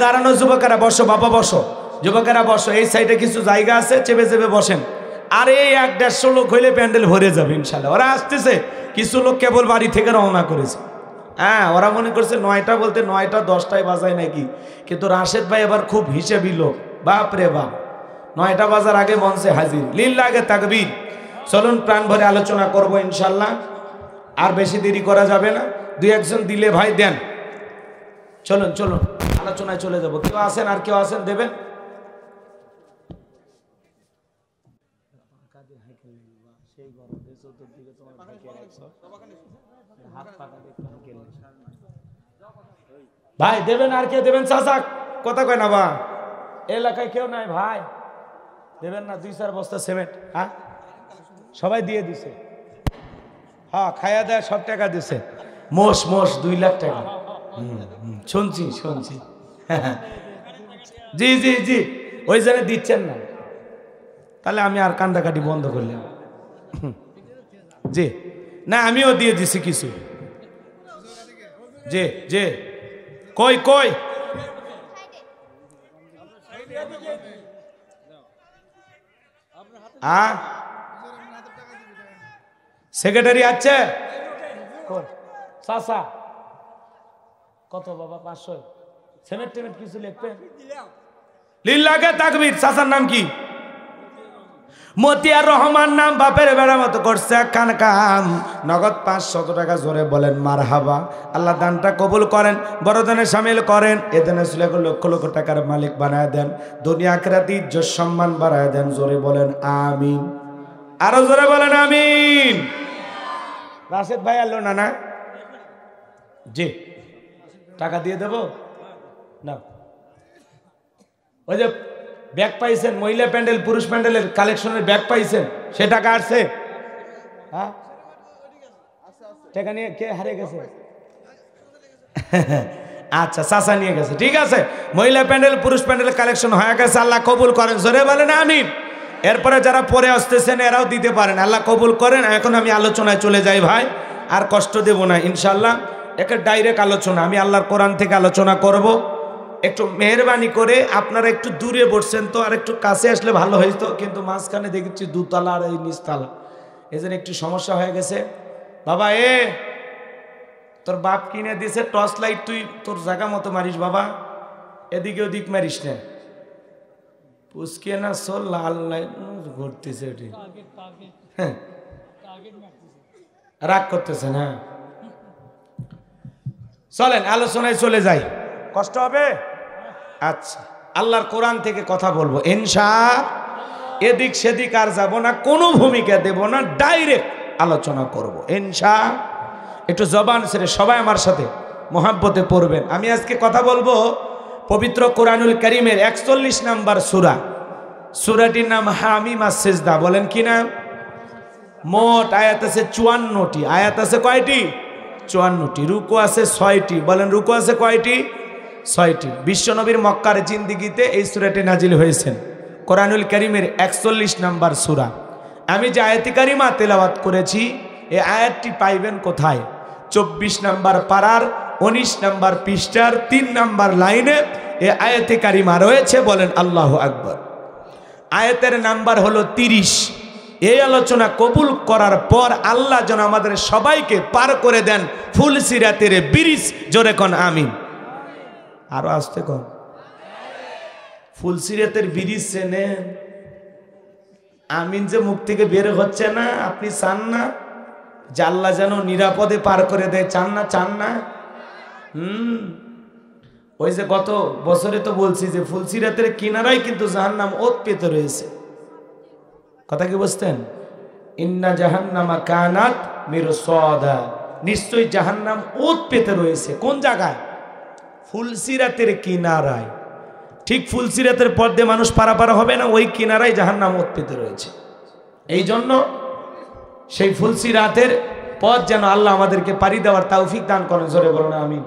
দাঁড়ানো যুবকেরা বসো, বাবা বসো, যুবকেরা বসো। এই সাইডে কিছু জায়গা আছে, চেপে চেপে বসেন। আর এই 1-150 লোক হইলে প্যান্ডেল ভরে যাবে ইনশাল্লাহ। ওরা আসতেছে, কিছু লোক কেবল বাড়ি থেকে রওনা করেছে। হ্যাঁ, ওরা মনে করছে 9টা বলতে 9টা 10টায় বাজায় নাকি, কিন্তু রাশেদ ভাই এবার খুব হিসেবি লোক। বাপ রে বাপ, 9টা বাজার আগে মঞ্চে হাজির। লিল্লাহি তাকবীর। চলুন প্রাণ ভরে আলোচনা করব ইনশাল্লাহ, আর বেশি দেরি করা যাবে না। 2-1 দিলে ভাই দেন। চলুন চলুন আলোচনায় চলে যাব। কেউ আছেন? আর কেউ আছেন দেবেন? ভাই দেবেন? আর কে দেবেন? চাচা কথা কয় না, বা এলাকায় কেউ নাই ভাই, দেবেন না? 2-4 বস্তা সিমেন্ট। হ্যাঁ, সবাই দিয়ে দিছে। হ্যাঁ, খায়া দেয়, সব টাকা দিছে। মোষ 2 লাখ টাকা। শুনছি শুনছি। জি জি জি, ওই জন্য দিচ্ছেন না, তাহলে আমি আর কান্দাকাটি বন্ধ করলাম। জি না, আমিও দিয়ে দিছি কিছু। জি জি, কই কই সেক্রেটারি আছে? চাচা কত বাবা? 500 সিমেন্ট টেমেন্ট কিছু লিখবে? লিল্লাহি তাকবীর। চাচার নাম কি? মতিয়ার রহমান নাম, বাপের বেড়া মতো করছে একখান কাম, নগদ 500 টাকা জোরে বলেন মারহাবা। আল্লাহ দানটা কবুল করেন, বড় দানে শামিল করেন, এ দানে ছিল লক্ষ লক্ষ টাকার মালিক বানায় দেন, দুনিয়া আখিরাতে ইজ্জত সম্মান বাড়ায় দেন, জোরে বলেন আমিন। আরো জোরে বলেন আমিন। রাশেদ ভাই আলো না? না জি, টাকা দিয়ে দেব না। ওই যে ব্যাগ পাইছেন, মহিলা প্যান্ডেল পুরুষ প্যান্ডেলের কালেকশনের ব্যাগ পাইছেন, সে টাকা আসছে? হ্যাঁ, টাকা নিয়ে কে হারিয়ে গেছে? আচ্ছা, চাচা নিয়ে গেছে, ঠিক আছে। মহিলা প্যান্ডেল পুরুষ প্যান্ডেলের কালেকশন হয়ে গেছে, আল্লাহ কবুল করেন, জোরে বলেন আমিন। এরপরে যারা পরে আসতেছেন এরাও দিতে পারেন, আল্লাহ কবুল করেন। এখন আমি আলোচনায় চলে যাই ভাই, আর কষ্ট দেব না ইনশাল্লাহ। একটা ডাইরেক্ট আলোচনা, আমি আল্লাহর কোরআন থেকে আলোচনা করব। একটু মেহরবানি করে আপনারা একটু দূরে বসছেন তো, আর একটু কাছে আসলে ভালো হইতো, কিন্তু মাঝখানে দেখেছি দুতলা আর এই নিচতলা, এই জন্য একটু সমস্যা হয়ে গেছে। বাবা তোর বাপ কিনে দিয়েছে টর্চ লাইট, তুই তোর জায়গা মতো মারিস বাবা, এদিকে ওদিক মারিস না, পুষকে না সোল লাল লাইট ঘুরতেছে, হ্যাঁ রাগ করতেছে না। চলেন আলোচনায় চলে যাই, কষ্ট হবে? আচ্ছা, আল্লাহর কোরআন থেকে কথা বলবো ইনশাআল্লাহ, এদিক সেদিক আর যাব না, কোনো ভূমিকা দেব না, ডাইরেক্ট আলোচনা করব ইনশাআল্লাহ। একটু জবান ছেড়ে সবাই আমার সাথে মোহাব্বতে পড়বেন। আমি আজকে কথা বলবো পবিত্র কোরআনুল কারীমের 41 নম্বর সূরা, সূরাটির নাম হামিম আস-সিজদা। বলেন কি নাম? মোট আয়াত আছে 54টি। আয়াত আছে কয়টি? 54টি। রুকু আছে 6টি। বলেন রুকু আছে কয়টি? 6টি। বিশ্বনবীর মক্কার জিন্দিগিতে এই সূরাটি নাজিল হয়েছেন, কোরআনুল কারীমের 41 নম্বর সূরা। আমি যে আয়াতে কারিমা তেলাওয়াত করেছি, এই আয়াতটি পাইবেন কোথায়? 24 নম্বর পারার 19 নম্বর পৃষ্ঠার 3 নম্বর লাইনে এই আয়াতে কারিমা রয়েছে। বলেন আল্লাহু আকবার। আয়াতের নাম্বার হলো 30। এই আলোচনা কবুল করার পর আল্লাহ যেন আমাদের সবাইকে পার করে দেন ফুলসিরাতের ব্রিজ, জোরে কোন আমিন। আরো আসতে কোন ফুলসিরাতের ব্রিজ চেনেন? আমিন যে মুখ থেকে বের হচ্ছে না, আপনি চান না যে আল্লাহ যেন নিরাপদে পার করে দেয়? চান না? চান না? ওই যে গত বছরে তো বলছি যে ফুলসিরাতের কিনারাই কিন্তু জাহান্নাম ওত পেতে রয়েছে। কথা কি বুঝতেন? ইন্না জাহান্নামা কানাত মিরসাদা, নিশ্চয়ই জাহান্নাম ওত পেতে রয়েছে। কোন জায়গায়? ফুলসিরাতের কিনারায়। ঠিক ফুলসিরাতের পথ দিয়ে মানুষ পারাপার হবে না, ওই কিনারায় জাহান্নাম ওত পেতে রয়েছে। এই জন্য সেই ফুলসিরাতের পথ যেন আল্লাহ আমাদেরকে পাড়ি দেওয়ার তৌফিক দান করেন, জোরে বলুন আমিন।